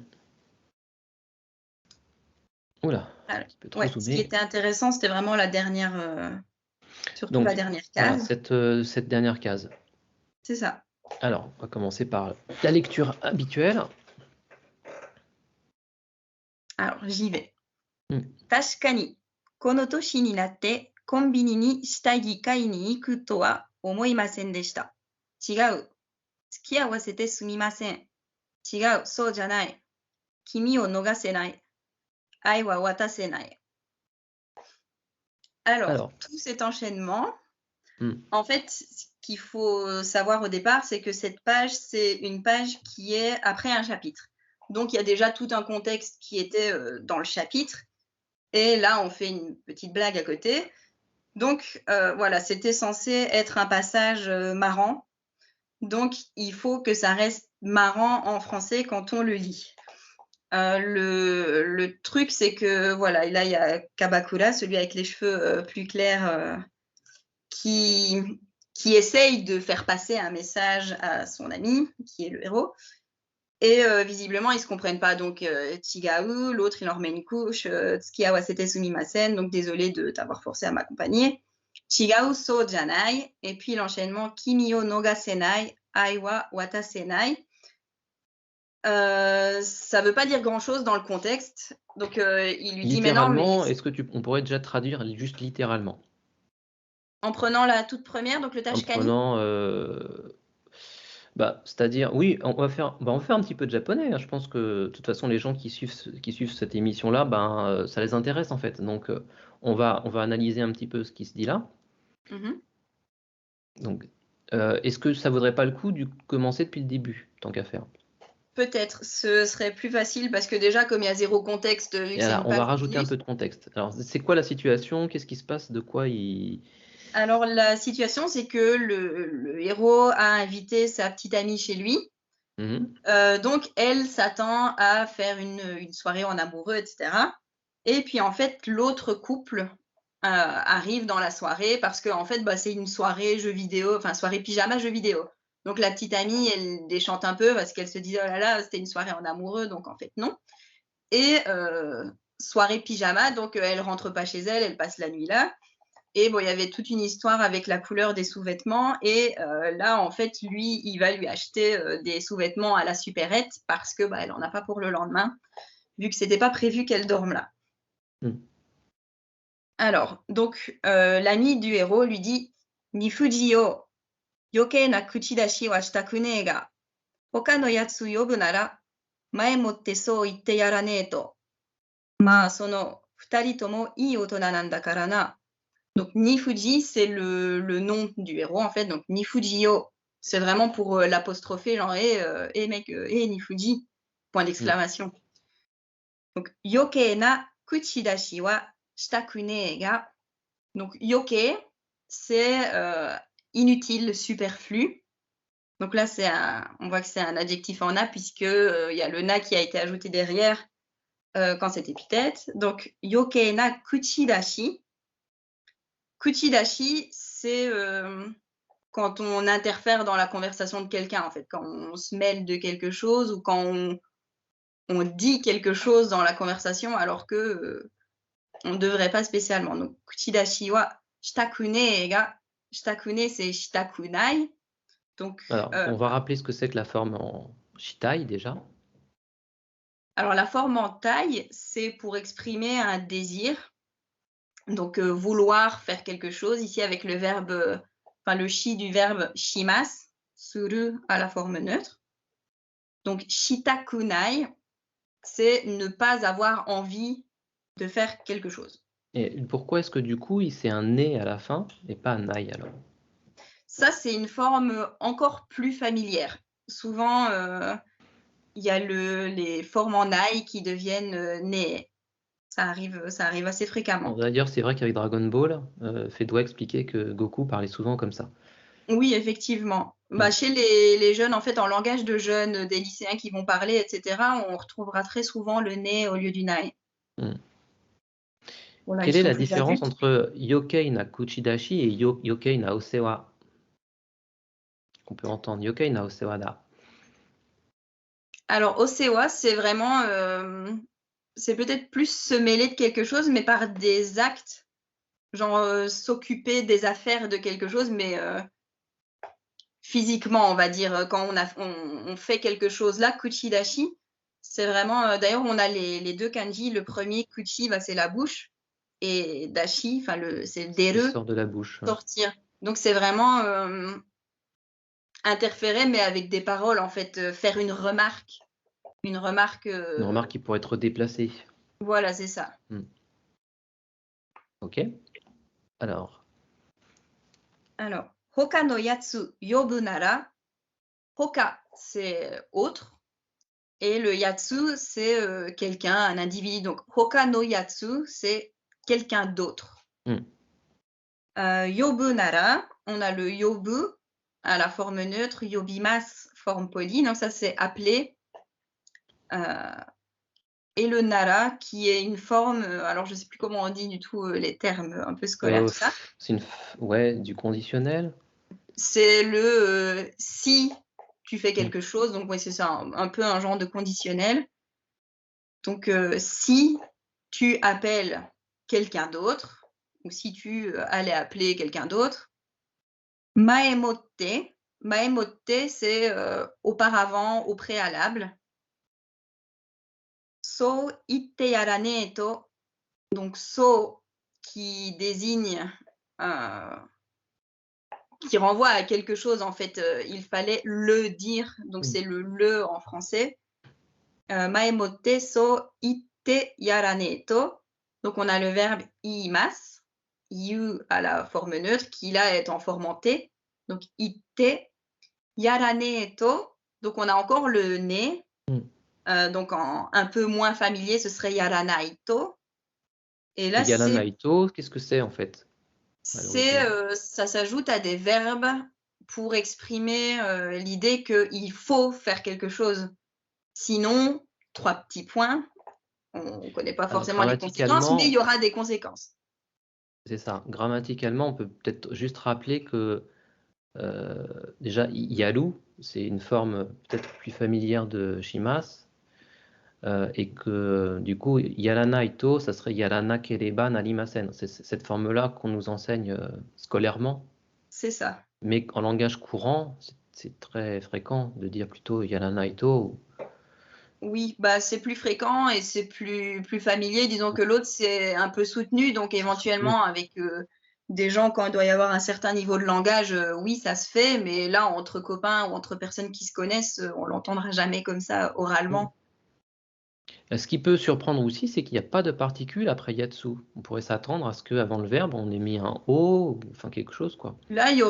Oula, un
Alors
petit peu trop
ouais, ce qui
zoomé.
était intéressant, c'était vraiment la dernière, surtout la
Donc,
dernière
voilà,
case.
cette dernière case.
C'est ça.
Alors, on va commencer par la lecture habituelle.
Alors j'y vais.
Hmm.
確かに、この年になってコンビニに下着買いに行くとは思いませんでした。違う。付き合わせてすみません。違う。そうじゃない。君を逃せない。愛は渡せない。Alors,
Alors,
tout cet enchaînement,
hmm.
en fait, ce qu'il faut savoir au départ, c'est que cette page, c'est une page qui est après un chapitre. Donc, il y a déjà tout un contexte qui était dans le chapitre. Et là, on fait une petite blague à côté. Donc voilà, c'était censé être un passage marrant. Donc il faut que ça reste marrant en français quand on le lit. Le truc, c'est que voilà, là, il y a Kabakura, celui avec les cheveux plus clairs, qui, qui essaye de faire passer un message à son ami, qui est le héros. Et visiblement, ils ne se comprennent pas. Donc, Chigao, l'autre, il en remet une couche. Tsuki wa wasete sumimasen, donc désolé de t'avoir forcé à m'accompagner. Chigao so janai. Et puis l'enchaînement Kimi o nogasenai, ai wa watasenai. Ça ne veut pas dire grand-chose dans le contexte. Donc, il lui dit, mais non, mais
Littéralement, est-ce que on pourrait déjà traduire juste littéralement?
en prenant la toute première, donc le
En
Tashkani.
prenant, c'est-à-dire, oui, on va faire un petit peu de japonais, hein. Je pense que, de toute façon, les gens qui suivent cette émission-là, ça les intéresse, en fait. Donc, on va analyser un petit peu ce qui se dit là.
Mhm.
Donc, est-ce que ça vaudrait pas le coup de commencer depuis le début, tant qu'à faire?
Peut-être, ce serait plus facile parce que déjà, comme il y a zéro contexte, vu
Et
que c'est
là,
une
on va
page
rajouter un
juste.
peu de contexte. Alors, c'est quoi la situation? Qu'est-ce qui se passe? De quoi il...
Alors, la situation, c'est que le héros a invité sa petite amie chez lui.
Mhm.
Donc, elle s'attend à faire une soirée en amoureux, etc. Et puis, en fait, l'autre couple arrive dans la soirée parce que, en fait, c'est une soirée jeux vidéo, enfin, soirée pyjama jeux vidéo. Donc, la petite amie, elle déchante un peu parce qu'elle se dit, oh là là, c'était une soirée en amoureux, donc en fait, non. Et soirée pyjama, donc elle rentre pas chez elle, elle passe la nuit là. Et bon, il y avait toute une histoire avec la couleur des sous-vêtements. Et là, en fait, lui, il va lui acheter des sous-vêtements à la supérette parce que elle en a pas pour le lendemain, vu que c'était pas prévu qu'elle dorme là.
Mm.
Alors, donc, l'ami du héros lui dit Nifuji o yoke na kuchidashi wa shitaku nee ga, hoka no yatsu yobu nara, mae motte sou itte yaranee to. Ma sono futari tomo ii otona nan dakara na. Donc, Nifuji, c'est le nom du héros, en fait. Donc, Nifujio, c'est vraiment pour l'apostropher, genre, mec, Nifuji, point d'exclamation. Donc, yoke na kuchidashi wa shitaku nee ga. Donc, yoke, c'est inutile, superflu. Donc là, on voit que c'est un adjectif en na, puisque il y a le na qui a été ajouté derrière quand c'est épithète. Donc, yoke na kuchidashi. Kuchidashi, c'est quand on interfère dans la conversation de quelqu'un, en fait, quand on se mêle de quelque chose ou quand on dit quelque chose dans la conversation alors que on ne devrait pas spécialement. Donc, kuchidashi wa shitakune ga, shitakune c'est shitakunai. Donc,
Alors, on va rappeler ce que c'est que la forme en shitai déjà.
alors la forme en taille, c'est pour exprimer un désir. Donc, vouloir faire quelque chose, ici avec le verbe, le shi du verbe shimas, suru à la forme neutre. Donc, shitakunai, c'est ne pas avoir envie de faire quelque chose.
Et pourquoi est-ce que du coup, c'est un né à la fin et pas un aïe alors?
Ça, c'est une forme encore plus familière. Souvent, il y a les formes en aïe qui deviennent né. Ça arrive assez fréquemment.
D'ailleurs, c'est vrai qu'avec Dragon Ball, Fed doit expliquer que Goku parlait souvent comme ça.
Oui, effectivement. Chez les jeunes, en fait, en langage de jeunes, des lycéens qui vont parler, etc., on retrouvera très souvent le né au lieu du nai.
Mm.
Voilà, ils
Quelle est
sont
la
plus
différence
adultes.
entre Yokkei na Kuchidashi et Yokkei na Osewa? On peut entendre Yokkei na Osewa da.
Alors, Osewa, c'est vraiment, c'est peut-être plus se mêler de quelque chose, mais par des actes, genre s'occuper des affaires de quelque chose, mais physiquement, on va dire, quand on fait quelque chose là, kuchidashi, c'est vraiment, d'ailleurs, on a les deux kanji. Le premier, kuchi, c'est la bouche, et dashi, c'est le
Qui
deru,
sort de la bouche.
sortir. Donc, c'est vraiment interférer, mais avec des paroles, en fait, faire une remarque. Une remarque.
Une remarque qui pourrait être déplacée.
Voilà, c'est ça.
Ok. Alors,
hoka no yatsu yobu nara. Hoka, c'est autre. Et le yatsu, c'est quelqu'un, un individu. Donc, hoka no yatsu, c'est quelqu'un d'autre. Yobu nara, on a le yobu à la forme neutre, yobimas, forme polie. Donc, ça, c'est appeler. et le nara qui est une forme, alors je sais plus comment on dit du tout, les termes un peu scolaires, tout ça.
C'est ouais, du conditionnel?
C'est le, si tu fais
Mmh.
quelque chose, donc oui, c'est ça, un peu un genre de conditionnel. Donc, si tu appelles quelqu'un d'autre ou si tu, allais appeler quelqu'un d'autre, maemotte, maemotte c'est, auparavant, au préalable. So itte yarané to, donc so qui désigne, heu, qui renvoie à quelque chose en fait, il fallait le dire, donc
Mmh.
c'est le en français. Maemotte so itte yarané to, donc on a le verbe iimasu, you à la forme neutre qui là est en forme en T, donc itte yarané to, donc on a encore le né,
Mmh.
donc en un peu moins familier, ce serait yaranai to, et
Et
là
Yaranaito, qu'est-ce que c'est en fait, à l'origine?
ça s'ajoute à des verbes pour exprimer, l'idée qu'il faut faire quelque chose. Sinon, 3 petits points, on ne connaît pas
Alors
forcément les conséquences, mais il
grammaticalement,
y aura des conséquences.
c'est ça. Grammaticalement, on peut peut-être juste rappeler que, déjà yaru, c'est une forme peut-être plus familière de shimasu, et que du coup yaranaito, ça serait yaranakereba narimasen. C'est cette forme-là qu'on nous enseigne, scolairement,
C'est ça.
mais en langage courant, c'est très fréquent de dire plutôt yaranaito.
Oui, bah, c'est plus fréquent et c'est plus familier. Disons que l'autre, c'est un peu soutenu, donc
C'est soutenu.
éventuellement avec, des gens quand il doit y avoir un certain niveau de langage, oui, ça se fait, mais là, entre copains ou entre personnes qui se connaissent, on l'entendra jamais comme ça
Mmh.
oralement.
Ce qui peut surprendre aussi, c'est qu'il y a pas de particules après yatsu. On pourrait s'attendre à ce qu'avant le verbe, on ait mis un O, ou enfin quelque chose quoi.
Là, il y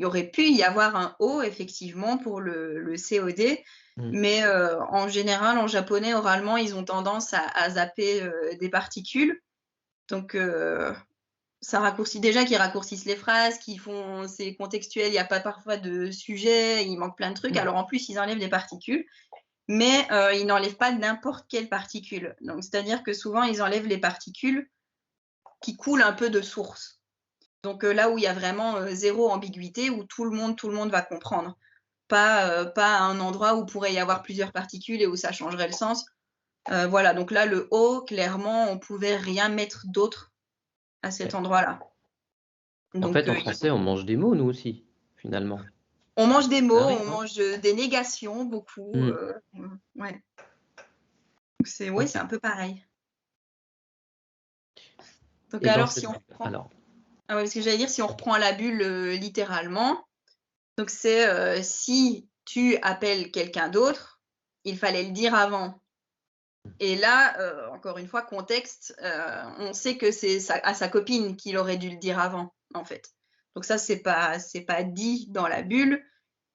aurait pu y avoir un O effectivement pour le COD,
Mmh.
mais en général, en japonais, oralement, ils ont tendance à zapper, des particules. Donc ça raccourcit déjà qu'ils raccourcissent les phrases, qu'ils font c'est contextuel, il y a pas parfois de sujet, il manque plein de trucs.
Mmh.
Alors en plus, ils enlèvent des particules, mais ils n'enlèvent pas n'importe quelle particule. Donc c'est-à-dire que souvent, ils enlèvent les particules qui coulent un peu de source. Donc là où il y a vraiment, 0 ambiguïté, où tout le monde va comprendre. Pas à un endroit où pourrait y avoir plusieurs particules et où ça changerait le sens. Voilà, donc là, le O, clairement, on pouvait rien mettre d'autre à cet
Et
endroit-là.
en
Donc
fait, en français, on mange des mots, nous aussi, finalement.
on mange des mots,
Ça
on
arrive, hein?
mange, des négations beaucoup,
Mmh.
ouais. Donc c'est oui, c'est
OK.
un peu pareil. Donc
Et dans
alors si
cette
on reprend
alors,
ah ouais, parce que j'allais dire, si on reprend la bulle, littéralement, donc c'est, si tu appelles quelqu'un d'autre, il fallait le dire avant. Et là, encore une fois, contexte, on sait que c'est à sa copine qu'il aurait dû le dire avant, en fait. Donc ça, c'est pas dit dans la bulle,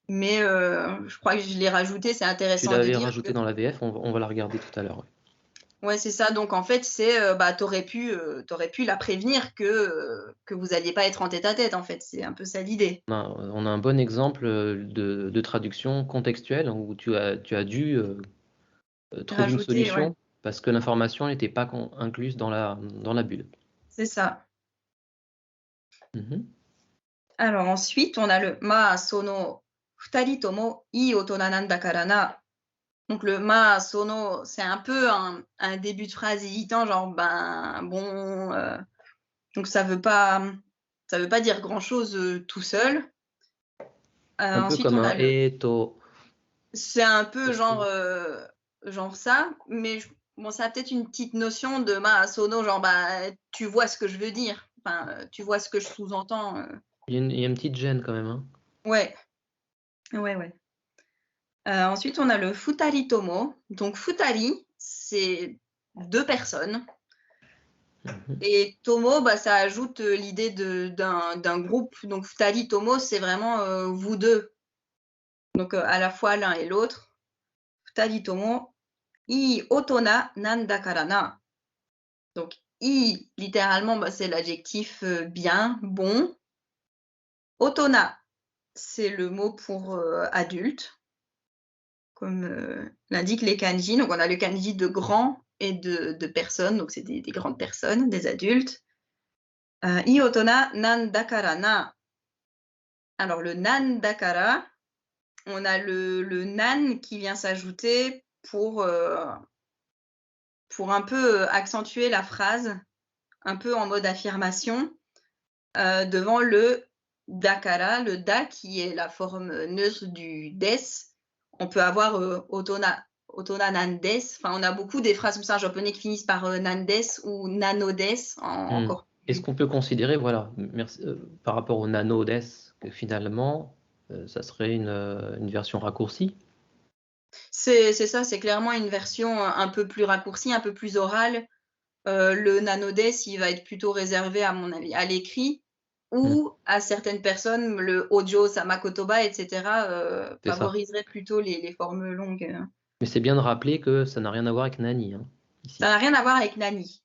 mais je crois que je l'ai rajouté. C'est
tu
intéressant de
l'avais
dire que
rajouté dans la VF, on va la regarder tout à l'heure, ouais.
ouais, c'est ça. Donc en fait, c'est, bah, tu pu la prévenir que vous alliez pas être en tête-à-tête, en fait. C'est un peu ça l'idée.
On a un bon exemple, de traduction contextuelle, hein, où tu as dû, trouver une
Rajouter, ouais,
solution parce que l'information n'était pas incluse dans la bulle.
c'est ça.
Mmh.
Alors ensuite, on a le ma sono futari tomo ii otona nan dakara na. Donc le ma sono, c'est un peu un début de phrase hésitant, genre ben bon, donc ça veut pas dire grand-chose, tout seul.
Un peu
Ensuite
comme
on
un
a le
eto
c'est un peu genre,
aussi.
genre ça, mais bon, ça a peut-être une petite notion de ma sono, genre bah tu vois ce que je veux dire, enfin, tu vois ce que je sous-entends.
Il y a une petite gêne quand même, hein.
Ouais, ouais, ouais. Ensuite on a le futari tomo. Donc futari, c'est 2 personnes.
Mmh.
Et Tomo, bah, ça ajoute, l'idée d'un groupe. Donc Futari Tomo, c'est vraiment, vous 2. Donc, à la fois l'un et l'autre. Futari Tomo, ii otona nan dakara na. Donc ii, littéralement, bah, c'est l'adjectif, bien, bon. Otona, c'est le mot pour, adulte. comme l'indiquent les kanji. Donc on a le kanji de grand et de personne, donc c'est des grandes personnes, des adultes. I otona nan dakara na. Alors le nan dakara, on a le nan qui vient s'ajouter pour un peu accentuer la phrase, un peu en mode affirmation, devant le dakara, le da qui est la forme neutre du des. On peut avoir otona nan des. Enfin, on a beaucoup des phrases comme ça en japonais qui finissent par nan des ou nano des, encore
Est-ce
plus.
qu'on peut considérer, voilà, merci, par rapport au nano des, que finalement, ça serait une version raccourcie?
C'est ça, c'est clairement une version un peu plus raccourcie, un peu plus orale. Le nanodes, il va être plutôt réservé, à mon avis, à l'écrit ou à certaines personnes, le audio, samakotoba, etc.,
C'est ça.
favoriserait plutôt les formes longues.
Mais c'est bien de rappeler que ça n'a rien à voir avec Nani, hein, ici.
Ça n'a rien à voir avec nani.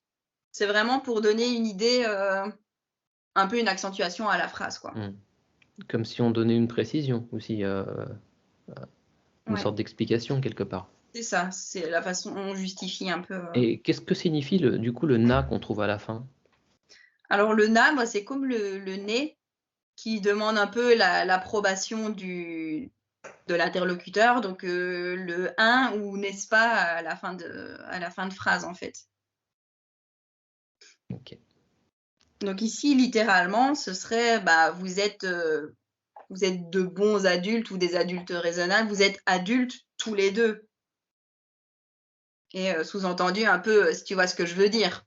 C'est vraiment pour donner une idée, un peu une accentuation à la phrase, quoi.
Comme si on donnait une précision aussi, une
Ouais,
sorte d'explication quelque part.
c'est ça, c'est la façon dont on justifie un peu.
Et qu'est-ce que signifie du coup le na qu'on trouve à la fin?
Alors le na, moi, c'est comme le nez qui demande un peu l'approbation de l'interlocuteur, donc le un ou n'est-ce pas à la fin de phrase, en fait.
Ok.
Donc ici, littéralement, ce serait vous êtes de bons adultes ou des adultes raisonnables, vous êtes adultes tous les deux. Et sous-entendu un peu, si tu vois ce que je veux dire.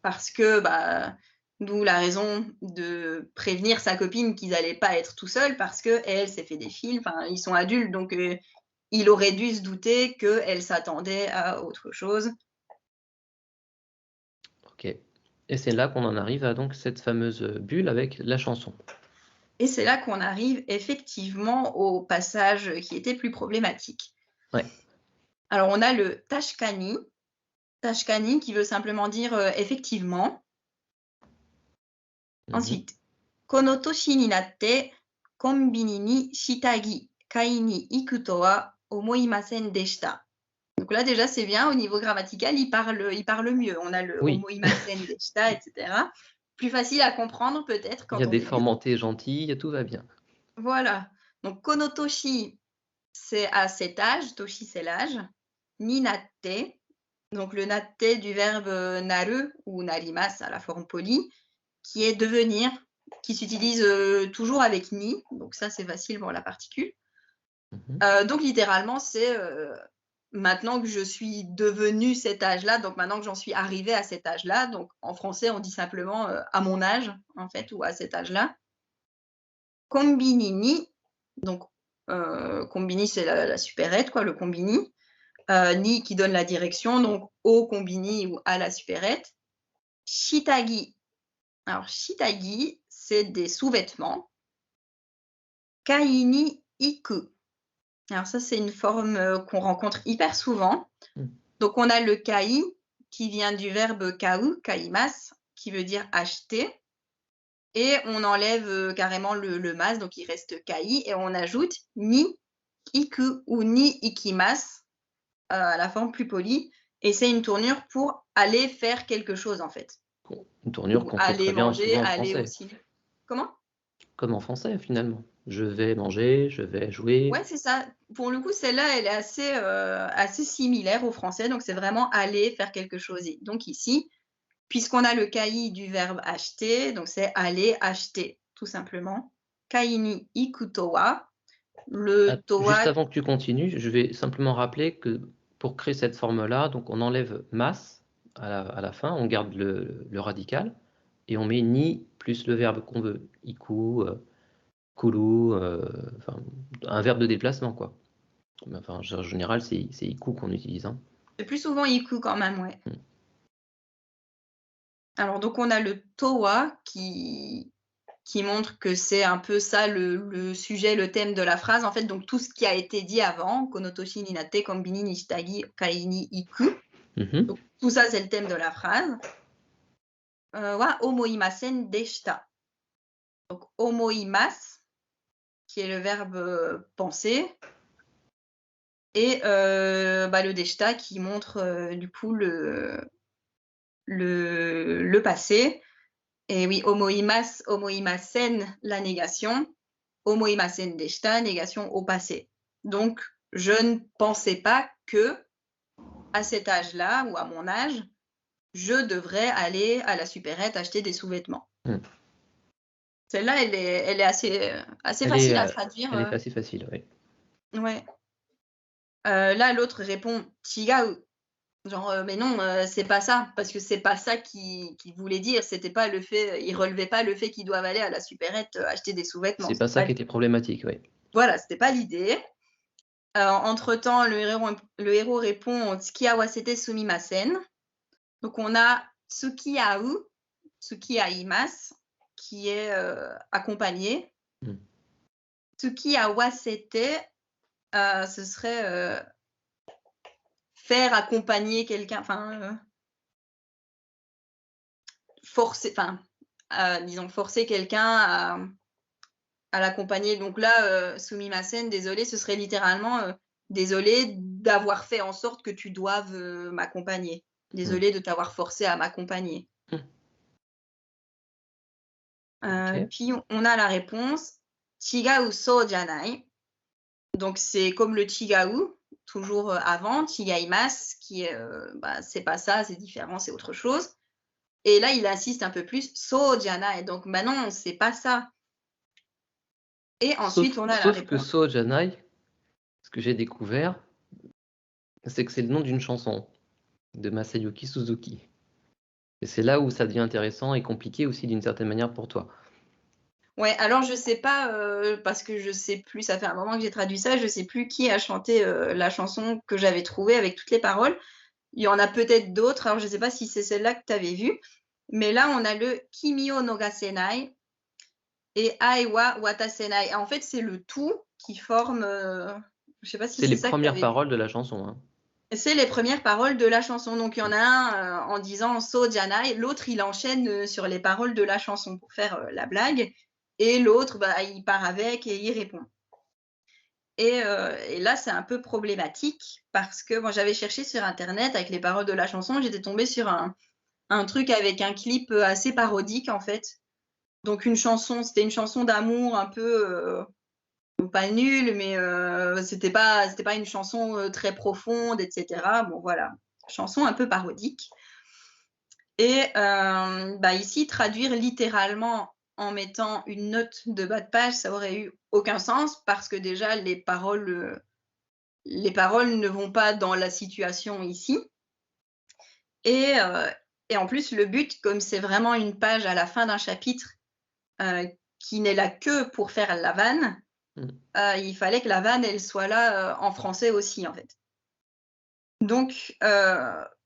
Parce que d'où la raison de prévenir sa copine qu'ils n'allaient pas être tout seuls parce qu'elle s'est fait des films, enfin ils sont adultes, donc il aurait dû se douter qu'elle s'attendait à autre chose.
Ok. Et c'est là qu'on en arrive à donc cette fameuse bulle avec la chanson.
Et c'est là qu'on arrive effectivement au passage qui était plus problématique.
Ouais.
Alors on a le tashkani qui veut simplement dire effectivement. Ensuite, kono toshi ni natte konbini ni shitagi kai ni iku to wa omoimasen deshita. Donc là déjà c'est bien, au niveau grammatical il parle mieux. On a le omoimasen deshita, etc. Plus facile à comprendre peut-être
Il y
quand
a
on
des
débute.
formantés gentilles, tout va bien.
Voilà. Donc kono toshi, c'est à cet âge, toshi c'est l'âge. Ni natte, donc le natte du verbe naru ou narimasu à la forme polie, qui est devenir, qui s'utilise toujours avec ni, donc ça c'est facile pour la particule. Donc littéralement c'est maintenant que je suis devenue cet âge-là, donc maintenant que j'en suis arrivée à cet âge-là, donc en français on dit simplement à mon âge en fait, ou à cet âge-là. Kombini ni, donc kombini c'est la supérette, quoi, le kombini. Ni qui donne la direction, donc au kombini ou à la supérette. Shitagi. Alors shitagi, c'est des sous-vêtements. Kai ni iku. Alors ça, c'est une forme qu'on rencontre hyper souvent. Donc on a le kai qui vient du verbe kau, kaimas, qui veut dire acheter. Et on enlève carrément le mas, donc il reste kai, et on ajoute ni iku ou ni ikimas à la forme plus polie. Et c'est une tournure pour aller faire quelque chose en fait.
Une tournure qu'on fait très
Aller
bien
manger,
souvent en
aller au
français.
cinéma. Comment?
Comme en français finalement. Je vais manger, je vais jouer.
Ouais, c'est ça. Pour le coup, celle-là, elle est assez similaire au français, donc c'est vraiment aller faire quelque chose. Et donc ici, puisqu'on a le kai du verbe acheter, donc c'est aller acheter, tout simplement. Kai ni ikuto wa. Le
Juste
toa,
avant que tu continues, je vais simplement rappeler que pour créer cette forme-là, donc on enlève mas à la fin, on garde le radical et on met ni plus le verbe qu'on veut. Iku, kuru, enfin, un verbe de déplacement quoi. Enfin, en général, c'est iku qu'on utilise. Hein.
c'est plus souvent iku quand même, ouais. Alors donc on a le toa qui montre que c'est un peu ça le sujet, le thème de la phrase. En fait, donc tout ce qui a été dit avant, konotoshi ni natte, kombini ni shitagi, kai ni iku. Donc tout ça, c'est le thème de la phrase. Wa omoimasen deshita. Donc omoimasu, qui est le verbe penser. et le deshita qui montre du coup le passé. Et oui, omoimasen, la négation, omoimasen deshita, négation au passé. Donc, je ne pensais pas que, à cet âge-là, ou à mon âge, je devrais aller à la supérette acheter des sous-vêtements.
Mm.
Celle-là, elle est assez
Elle
facile à
est,
traduire.
elle est assez facile, oui.
Ouais. Là, l'autre répond Chigau. Genre, mais non, c'est pas ça, parce que c'est pas ça qu'il voulait dire. C'était pas le fait, il relevait pas le fait qu'ils doivent aller à la supérette acheter des sous-vêtements.
C'est pas ça qui était problématique, oui.
Voilà, c'était pas l'idée. Entre-temps, le héros répond Tsukiya wasete sumimasen. Donc on a Tsukiyau, Tsukiyaimasu, qui est accompagné.
Mm.
Tsukiya wasete, ce serait faire accompagner quelqu'un, enfin forcer, disons forcer quelqu'un à l'accompagner. Donc là, sumimasen, désolé, ce serait littéralement désolé d'avoir fait en sorte que tu doives m'accompagner. Désolé de t'avoir forcé à m'accompagner.
Ok.
Puis on a la réponse Chigau so janai. Donc c'est comme le chigau, toujours avant, chigaimasu, qui est c'est pas ça, c'est différent, c'est autre chose. Et là, il insiste un peu plus, so janai. Donc non, c'est pas ça. Et ensuite, on a la
Sauf que
réponse.
So Janai, ce que j'ai découvert, c'est que c'est le nom d'une chanson de Masayuki Suzuki. Et c'est là où ça devient intéressant et compliqué aussi d'une certaine manière pour toi.
Ouais, alors je sais pas, parce que je sais plus, ça fait un moment que j'ai traduit ça, je sais plus qui a chanté la chanson que j'avais trouvée avec toutes les paroles. Il y en a peut-être d'autres, alors je sais pas si c'est celle-là que tu avais vue. Mais là, on a le Kimi o no ga senai et Ai wa watasenai. En fait, c'est le tout qui forme. Je sais pas si
C'est
c'est
les
ça que tu
premières
avais vu.
paroles de la chanson, hein.
C'est les premières paroles de la chanson. Donc, il y en a un en disant So janai, l'autre il enchaîne sur les paroles de la chanson pour faire la blague, et l'autre il part avec et il répond. Et là, c'est un peu problématique parce que moi, j'avais cherché sur internet avec les paroles de la chanson, j'étais tombée sur un truc avec un clip assez parodique en fait. Donc c'était une chanson d'amour un peu pas nulle, mais c'était pas une chanson très profonde, etc. Bon voilà, chanson un peu parodique. Et ici, traduire littéralement en mettant une note de bas de page, ça aurait eu aucun sens parce que déjà les paroles ne vont pas dans la situation ici. Et en plus, le but, comme c'est vraiment une page à la fin d'un chapitre qui n'est là que pour faire la vanne, il fallait que la vanne, elle soit là en français aussi, en fait. Donc,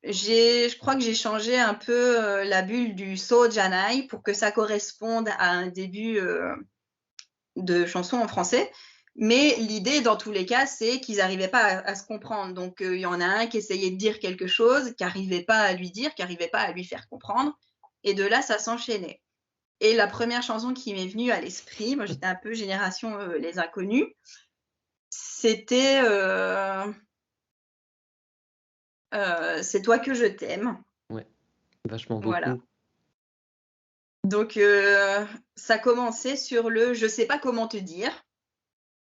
je crois que j'ai changé un peu la bulle du So Janai pour que ça corresponde à un début de chanson en français. Mais l'idée, dans tous les cas, c'est qu'ils n'arrivaient pas à se comprendre. Donc, il y en a un qui essayait de dire quelque chose, qui n'arrivait pas à lui dire, qui n'arrivait pas à lui faire comprendre. Et de là, ça s'enchaînait. Et la première chanson qui m'est venue à l'esprit, moi j'étais un peu génération Les Inconnus, c'était C'est toi que je t'aime.
Ouais, vachement
Voilà.
beaucoup.
Donc, ça commençait sur le je sais pas comment te dire,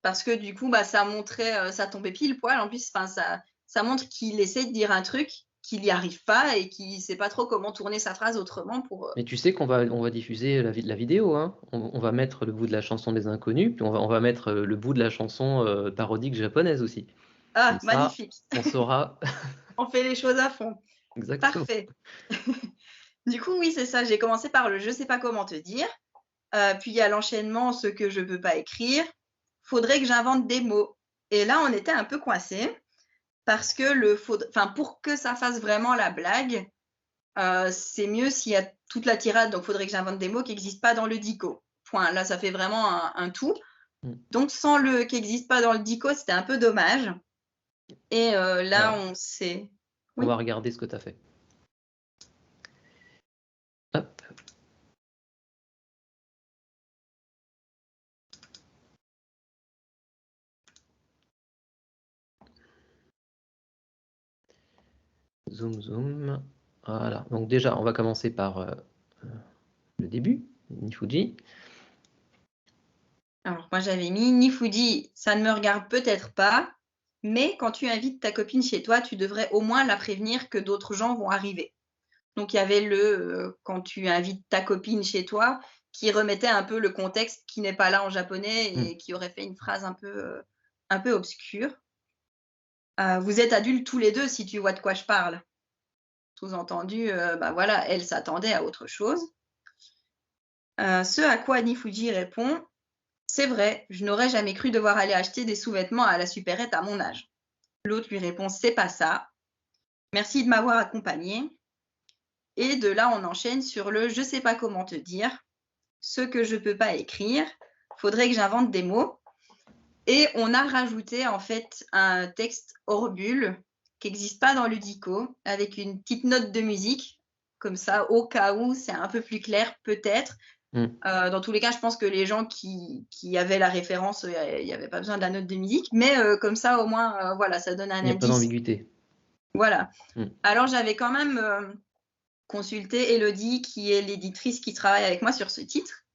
parce que du coup, ça montrait, ça tombait pile poil. En plus, ça montre qu'il essaie de dire un truc, qu'il n'y arrive pas et qu'il ne sait pas trop comment tourner sa phrase autrement pour.
Mais tu sais on va diffuser la vidéo, hein. On va mettre le bout de la chanson des Inconnus, puis on va mettre le bout de la chanson parodique japonaise aussi.
Ah,
Comme ça,
magnifique.
on saura
On fait les choses à fond.
exactement.
Parfait. Du coup, oui, c'est ça. J'ai commencé par le je sais pas comment te dire. Puis il y a l'enchaînement, ce que je peux pas écrire. Faudrait que j'invente des mots. Et là, on était un peu coincés parce que pour que ça fasse vraiment la blague, c'est mieux s'il y a toute la tirade. Donc, faudrait que j'invente des mots qui n'existent pas dans le dico. Point. Là, ça fait vraiment un tout. Donc, sans le qui n'existe pas dans le dico, c'était un peu dommage. Et là,
Alors,
on sait.
on
Oui.
va regarder ce que tu as fait. Hop. Zoom, zoom. Voilà. Donc déjà, on va commencer par le début, Nifuji.
Alors, moi, j'avais mis Nifuji, ça ne me regarde peut-être pas, mais quand tu invites ta copine chez toi, tu devrais au moins la prévenir que d'autres gens vont arriver. Donc, il y avait quand tu invites ta copine chez toi, qui remettait un peu le contexte qui n'est pas là en japonais et qui aurait fait une phrase un peu obscure. Vous êtes adultes tous les deux si tu vois de quoi je parle. Sous-entendu, bah voilà, elle s'attendait à autre chose. Ce à quoi Nifuji répond: c'est vrai, je n'aurais jamais cru devoir aller acheter des sous-vêtements à la supérette à mon âge. L'autre lui répond: c'est pas ça. Merci de m'avoir accompagné. Et de là, on enchaîne sur le je sais pas comment te dire, ce que je peux pas écrire, faudrait que j'invente des mots. Et on a rajouté en fait un texte hors bulle qui n'existe pas dans le dico, avec une petite note de musique, comme ça, au cas où c'est un peu plus clair, peut-être. Dans tous les cas, je pense que les gens qui avaient la référence, il n'y avait pas besoin de la note de musique, mais comme ça, au moins, voilà, ça donne un
Il n'y a pas
indice.
d'ambiguïté.
Voilà. Alors, j'avais quand même consulté Elodie, qui est l'éditrice qui travaille avec moi sur ce titre,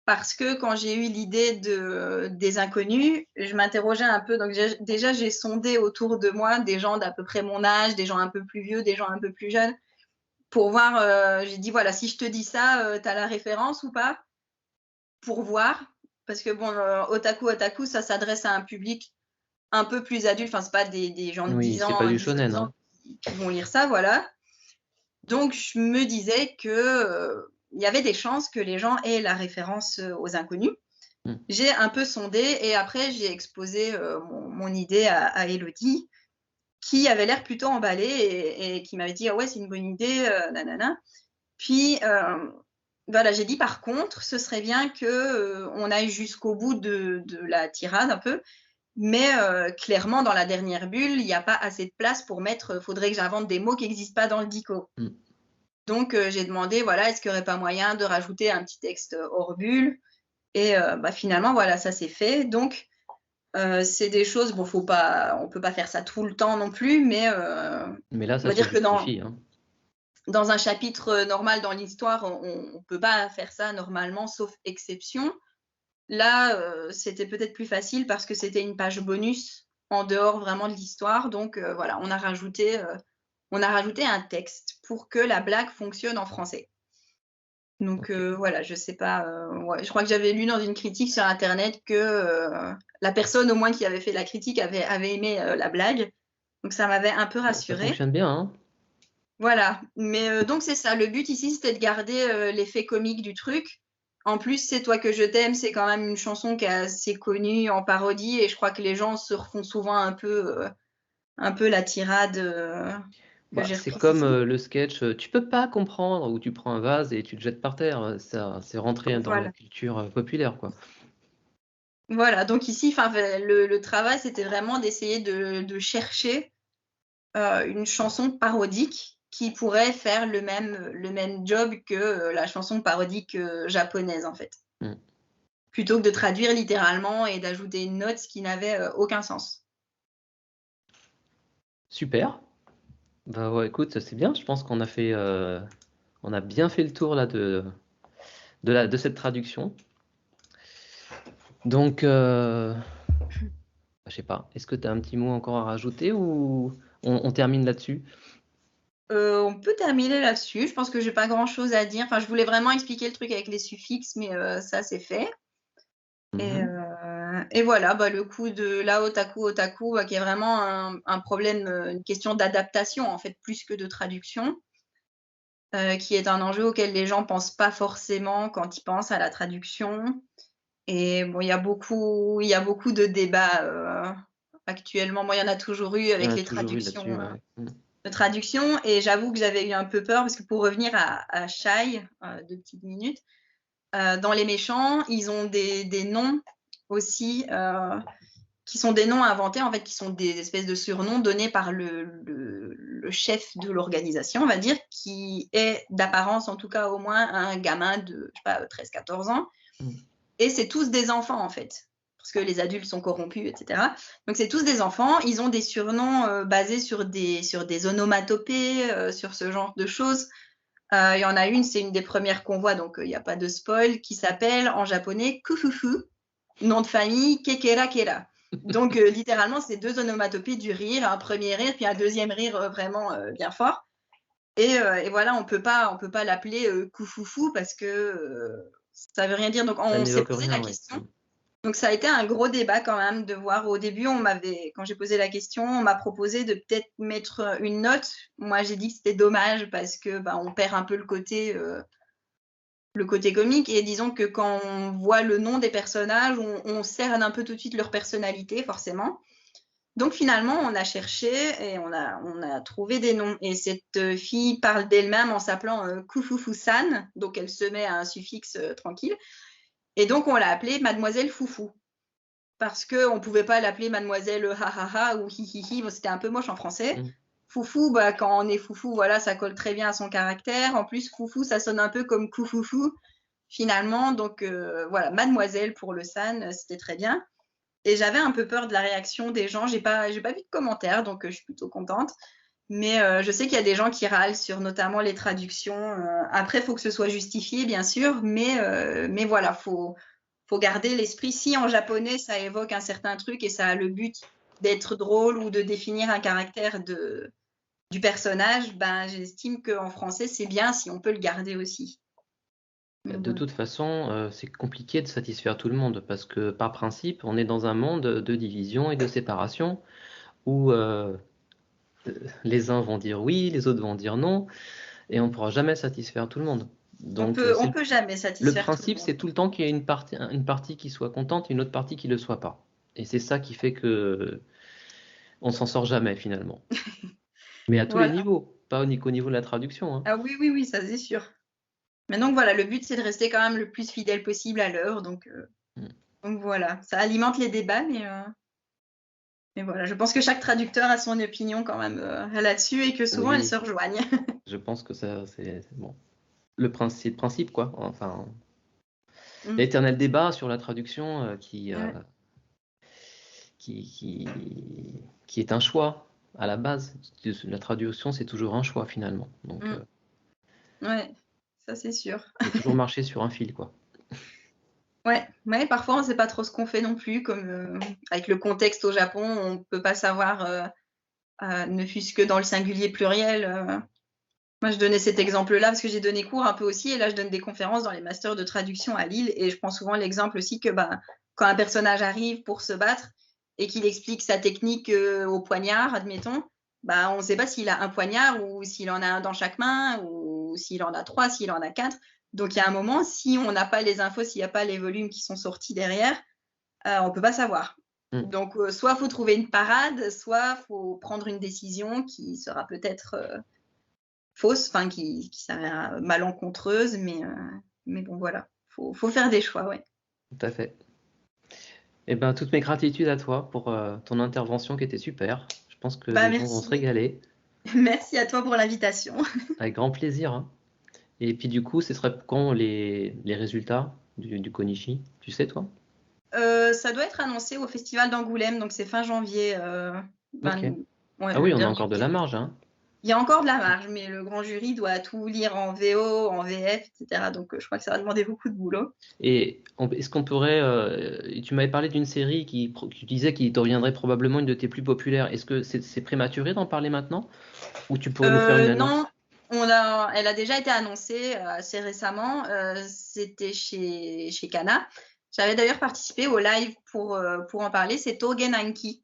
parce que quand j'ai eu l'idée des inconnus, je m'interrogeais un peu. Donc déjà, j'ai sondé autour de moi des gens d'à peu près mon âge, des gens un peu plus vieux, des gens un peu plus jeunes, pour voir, j'ai dit, voilà, si je te dis ça, tu as la référence ou pas? Pour voir, parce que bon, otaku, ça s'adresse à un public un peu plus adulte, enfin, c'est pas des gens de
Oui,
10
c'est
ans,
pas du
10, 12
shonen.
ans qui vont lire ça, voilà. Donc, je me disais que il y avait des chances que les gens aient la référence aux inconnus. J'ai un peu sondé et après, j'ai exposé mon idée à Elodie, qui avait l'air plutôt emballée et qui m'avait dit: ah ouais, c'est une bonne idée, nanana. Puis, voilà, j'ai dit par contre, ce serait bien qu'on aille jusqu'au bout de la tirade un peu, mais clairement, dans la dernière bulle, il n'y a pas assez de place pour mettre, faudrait que j'invente des mots qui n'existent pas dans le dico. Donc, j'ai demandé, voilà, est-ce qu'il n'y aurait pas moyen de rajouter un petit texte hors bulle? Et bah, finalement, voilà, ça s'est fait. Donc, c'est des choses, bon, on ne peut pas faire ça tout le temps non plus, mais
Là,
on
ça
va
se
dire que
justifie.
dans un chapitre normal dans l'histoire, on ne peut pas faire ça normalement, sauf exception. Là, c'était peut-être plus facile parce que c'était une page bonus en dehors vraiment de l'histoire. Donc, voilà, on a rajouté un texte pour que la blague fonctionne en français. Donc, voilà, je sais pas, ouais, je crois que j'avais lu dans une critique sur internet que la personne au moins qui avait fait la critique avait aimé la blague. Donc, ça m'avait un peu
Ça
rassurée.
fonctionne bien.
Voilà, mais donc c'est ça. Le but ici, c'était de garder l'effet comique du truc. En plus, C'est toi que je t'aime, c'est quand même une chanson qui est assez connue en parodie et je crois que les gens se refont souvent un peu la tirade que j'ai
C'est
reprise
comme
ici.
le sketch tu peux pas comprendre, où tu prends un vase et tu le jettes par terre. Ça, c'est rentré dans la
Voilà.
culture populaire, quoi.
Voilà, donc ici, le travail, c'était vraiment d'essayer de chercher une chanson parodique qui pourrait faire le même job que la chanson parodique japonaise, en fait. Plutôt que de traduire littéralement et d'ajouter une note, ce qui n'avait aucun sens.
Super. Bah ouais, écoute, c'est bien. Je pense qu'on a fait, on a bien fait le tour là de cette traduction. Donc, je sais pas. Est-ce que tu as un petit mot encore à rajouter ou on termine là-dessus?
On peut terminer là-dessus. Je pense que j'ai pas grand-chose à dire. Enfin, je voulais vraiment expliquer le truc avec les suffixes, mais ça, c'est fait. Et voilà, bah, le coup de la otaku, bah, qui est vraiment un problème, une question d'adaptation, en fait, plus que de traduction, qui est un enjeu auquel les gens pensent pas forcément quand ils pensent à la traduction. Et bon, il y a beaucoup de débats actuellement. Moi, il y en a toujours eu
Il y en
avec
a
les
toujours eu
traductions,
là-dessus, ouais.
de traduction. Et j'avoue que j'avais eu un peu peur parce que pour revenir à Shai, 2 petites minutes, dans Les Méchants, ils ont des noms aussi qui sont des noms inventés, en fait, qui sont des espèces de surnoms donnés par le chef de l'organisation, on va dire, qui est d'apparence, en tout cas au moins, un gamin de, je sais pas, 13-14 ans. Et c'est tous des enfants, en fait. parce que les adultes sont corrompus, etc. Donc c'est tous des enfants, ils ont des surnoms basés sur des onomatopées, sur ce genre de choses. Il y en a une, c'est une des premières qu'on voit, donc il n'y a pas de spoil, qui s'appelle en japonais Kufufu, nom de famille Kekera Kera. Donc littéralement, c'est 2 onomatopées du rire, un premier rire, puis un deuxième rire vraiment bien fort. Et voilà, on peut pas l'appeler Kufufu parce que ça veut rien dire. Donc
Ça
on s'est
n'évoque
posé la
rien, oui.
question. Donc ça a été un gros débat quand même de voir. Au début, quand j'ai posé la question, on m'a proposé de peut-être mettre une note. Moi, j'ai dit que c'était dommage parce que on perd un peu le côté comique. Et disons que quand on voit le nom des personnages, on cerne un peu tout de suite leur personnalité, forcément. Donc finalement, on a cherché et on a trouvé des noms. Et cette fille parle d'elle-même en s'appelant Kufufu-san. Donc elle se met à un suffixe tranquille. Et donc on l'a appelée Mademoiselle Foufou. Parce qu'on ne pouvait pas l'appeler Mademoiselle ha-ha-ha ou hi-hi-hi. Bon, c'était un peu moche en français. Foufou, quand on est foufou, voilà, ça colle très bien à son caractère. En plus, foufou, ça sonne un peu comme koufoufou, finalement. Donc voilà, Mademoiselle pour le san, c'était très bien. Et j'avais un peu peur de la réaction des gens. J'ai pas vu de commentaires, donc je suis plutôt contente. Mais je sais qu'il y a des gens qui râlent sur notamment les traductions. Après, il faut que ce soit justifié, bien sûr, mais voilà, faut garder l'esprit. Si en japonais, ça évoque un certain truc et ça a le but d'être drôle ou de définir un caractère du personnage, j'estime qu'en français, c'est bien si on peut le garder aussi.
De toute façon, c'est compliqué de satisfaire tout le monde parce que par principe, on est dans un monde de division et de séparation où les uns vont dire oui, les autres vont dire non, et on ne pourra jamais satisfaire tout le monde. Donc,
on peut jamais
le
satisfaire tout le
principe,
monde.
c'est tout le temps qu'il y ait une partie qui soit contente et une autre partie qui ne le soit pas. Et c'est ça qui fait que on s'en sort jamais finalement. Mais à tous les
Voilà.
niveaux, pas au niveau de la traduction, hein.
Ah oui, ça c'est sûr. Mais donc voilà, le but c'est de rester quand même le plus fidèle possible à l'œuvre. Donc voilà, ça alimente les débats, mais voilà, je pense que chaque traducteur a son opinion quand même là-dessus et que souvent elles
Oui,
se rejoignent.
je pense que ça, c'est bon. C'est le principe, quoi. Enfin,
Mm.
l'éternel débat sur la traduction
Ouais.
qui, qui est un choix à la base. La traduction, c'est toujours un choix finalement. Donc,
Ouais, ça c'est sûr.
il faut toujours marcher sur un fil, quoi.
Ouais, parfois on ne sait pas trop ce qu'on fait non plus, comme avec le contexte au Japon, on ne peut pas savoir, ne fût-ce que dans le singulier pluriel. Moi, je donnais cet exemple-là parce que j'ai donné cours un peu aussi, et là, je donne des conférences dans les masters de traduction à Lille, et je prends souvent l'exemple aussi que quand un personnage arrive pour se battre et qu'il explique sa technique au poignard, admettons, on ne sait pas s'il a un poignard ou s'il en a un dans chaque main ou s'il en a 3, s'il en a 4. Donc, il y a un moment, si on n'a pas les infos, s'il n'y a pas les volumes qui sont sortis derrière, on ne peut pas savoir. Donc, soit il faut trouver une parade, soit il faut prendre une décision qui sera peut-être fausse, enfin qui s'avère malencontreuse, mais bon voilà, faut faire des choix, ouais.
Tout à fait. Eh ben, toutes mes gratitudes à toi pour ton intervention qui était super. Je pense que les gens vont se
Merci,
régaler.
merci à toi pour l'invitation.
Avec grand plaisir, hein. Et puis du coup, ce serait quand les résultats du Konichi? Tu sais, toi?
Ça doit être annoncé au Festival d'Angoulême, donc c'est fin janvier.
Ok.
Ouais,
Ah oui,
le
on a
dernier
encore de la
week-end.
marge, hein.
Il y a encore de la marge, mais le grand jury doit tout lire en VO, en VF, etc. Donc je crois que ça va demander beaucoup de boulot.
Et est-ce qu'on pourrait... tu m'avais parlé d'une série qui tu disais qui deviendrait probablement une de tes plus populaires. Est-ce que c'est prématuré d'en parler maintenant? Ou tu pourrais nous faire une
Non,
annonce?
elle a déjà été annoncée assez récemment. C'était chez Kana. J'avais d'ailleurs participé au live pour en parler. C'est Tougen Anki.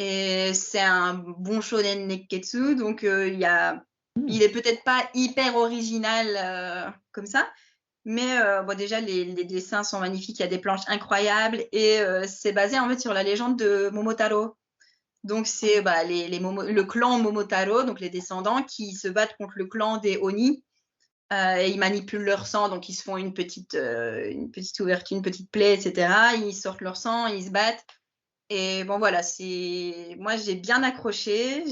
Et c'est un bon shonen nekketsu. Donc, il est peut-être pas hyper original comme ça. Mais déjà, les dessins sont magnifiques. Il y a des planches incroyables. Et c'est basé en fait sur la légende de Momotaro. Donc, c'est le clan Momotaro, donc les descendants, qui se battent contre le clan des Oni. Et ils manipulent leur sang, donc ils se font une petite ouverture, une petite plaie, etc. Ils sortent leur sang, ils se battent. Et bon, voilà, moi, j'ai bien accroché.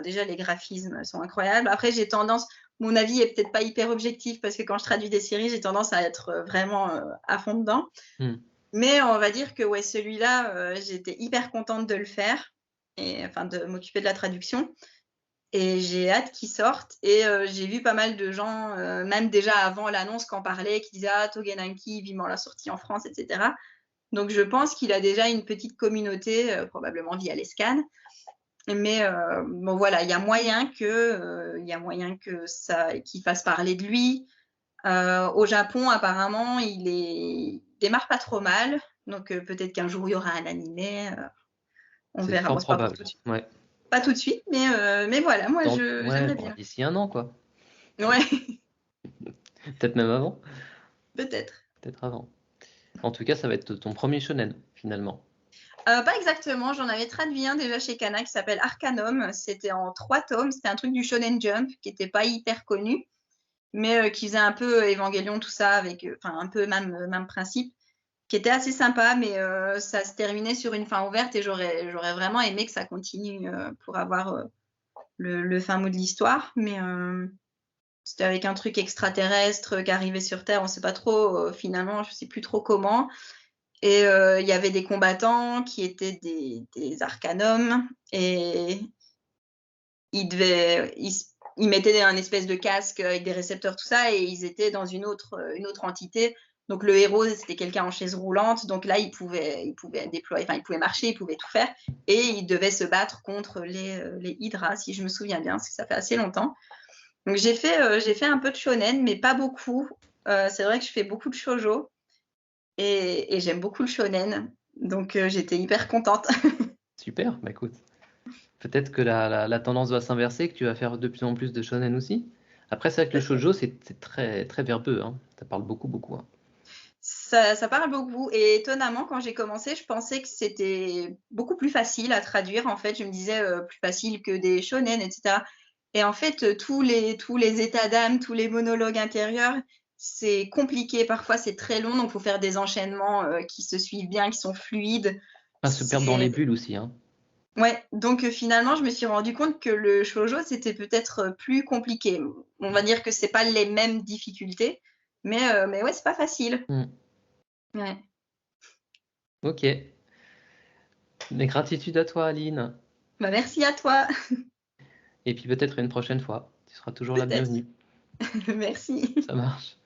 Déjà, les graphismes sont incroyables. Après, j'ai tendance, mon avis est peut-être pas hyper objectif parce que quand je traduis des séries, j'ai tendance à être vraiment à fond dedans. Mais on va dire que ouais, celui-là, j'étais hyper contente de le faire et enfin de m'occuper de la traduction et j'ai hâte qu'il sorte et j'ai vu pas mal de gens, même déjà avant l'annonce qui en parlaient, qui disaient: «Ah Toggenanki, vivement la sortie en France» et cetera. Donc je pense qu'il a déjà une petite communauté, probablement via les scans. Mais bon voilà, il y a moyen que ça qu'il fasse parler de lui. Au Japon, apparemment, il démarre pas trop mal, donc peut-être qu'un jour il y aura un animé, on
C'est
verra.
fort
Bon, c'est pas pour
probable.
tout de suite.
Ouais.
Pas tout de suite, mais voilà, moi
Ouais,
j'aimerais
bon,
bien.
d'ici 1 an, quoi.
Ouais,
Peut-être même avant.
peut-être.
Peut-être avant. En tout cas, ça va être ton premier shonen, finalement.
Pas exactement, j'en avais traduit un déjà chez Kana qui s'appelle Arcanum. C'était en 3 tomes, c'était un truc du Shonen Jump qui était pas hyper connu, mais qui faisait un peu Evangelion, tout ça, avec enfin un peu même principe, qui était assez sympa, mais ça se terminait sur une fin ouverte et j'aurais vraiment aimé que ça continue pour avoir le fin mot de l'histoire. Mais c'était avec un truc extraterrestre qui arrivait sur Terre, on sait pas trop, finalement, je sais plus trop comment. Et il y avait des combattants qui étaient des arcanums et ils mettaient un espèce de casque avec des récepteurs, tout ça, et ils étaient dans une autre entité. Donc le héros, c'était quelqu'un en chaise roulante. Donc là, il pouvait déployer, enfin, il pouvait marcher, il pouvait tout faire. Et il devait se battre contre les hydras, si je me souviens bien, parce que ça fait assez longtemps. Donc j'ai fait un peu de shonen, mais pas beaucoup. C'est vrai que je fais beaucoup de shoujo et j'aime beaucoup le shonen. Donc j'étais hyper contente.
Super, bah écoute. Peut-être que la tendance va s'inverser, que tu vas faire de plus en plus de shonen aussi. Après, c'est vrai que le shoujo, c'est très, très verbeux, hein. Ça parle beaucoup, beaucoup, hein.
Ça parle beaucoup et étonnamment, quand j'ai commencé, je pensais que c'était beaucoup plus facile à traduire. En fait, je me disais, plus facile que des shonen et cetera et en fait, tous les états d'âme, tous les monologues intérieurs, c'est compliqué. Parfois, c'est très long, donc il faut faire des enchaînements, qui se suivent bien, qui sont fluides.
Pas se perdre dans les
C'est
bulles aussi, hein.
Ouais, donc finalement, je me suis rendu compte que le shoujo, c'était peut-être, plus compliqué. On va dire que c'est pas les mêmes difficultés, mais ouais, c'est pas facile.
Hmm.
Ouais.
Ok. Mes gratitudes à toi, Aline.
Bah, merci à toi.
Et puis peut-être une prochaine fois. Tu seras toujours la
Peut-être.
bienvenue.
Merci.
Ça marche.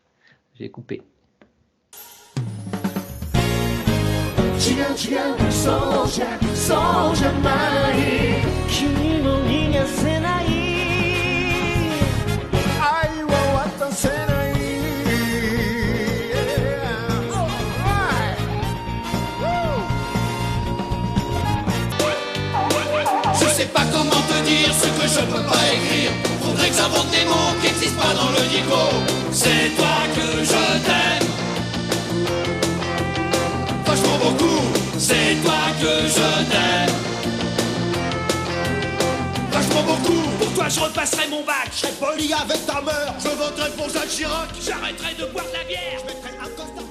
J'ai coupé.
違う違うそうじゃない君も逃がせない愛を渡せない Je sais pas comment te dire ce que je peux pas écrire. Faudrait que j'invente des mots qui n'existent pas dans le dico. C'est toi que je t'aime vachement beaucoup, c'est toi que je t'aime vachement beaucoup. Pour toi je repasserai mon bac, je serai poli avec ta mère. Je voterai pour Jacques Chirac, j'arrêterai de boire de la bière, je mettrai un costard.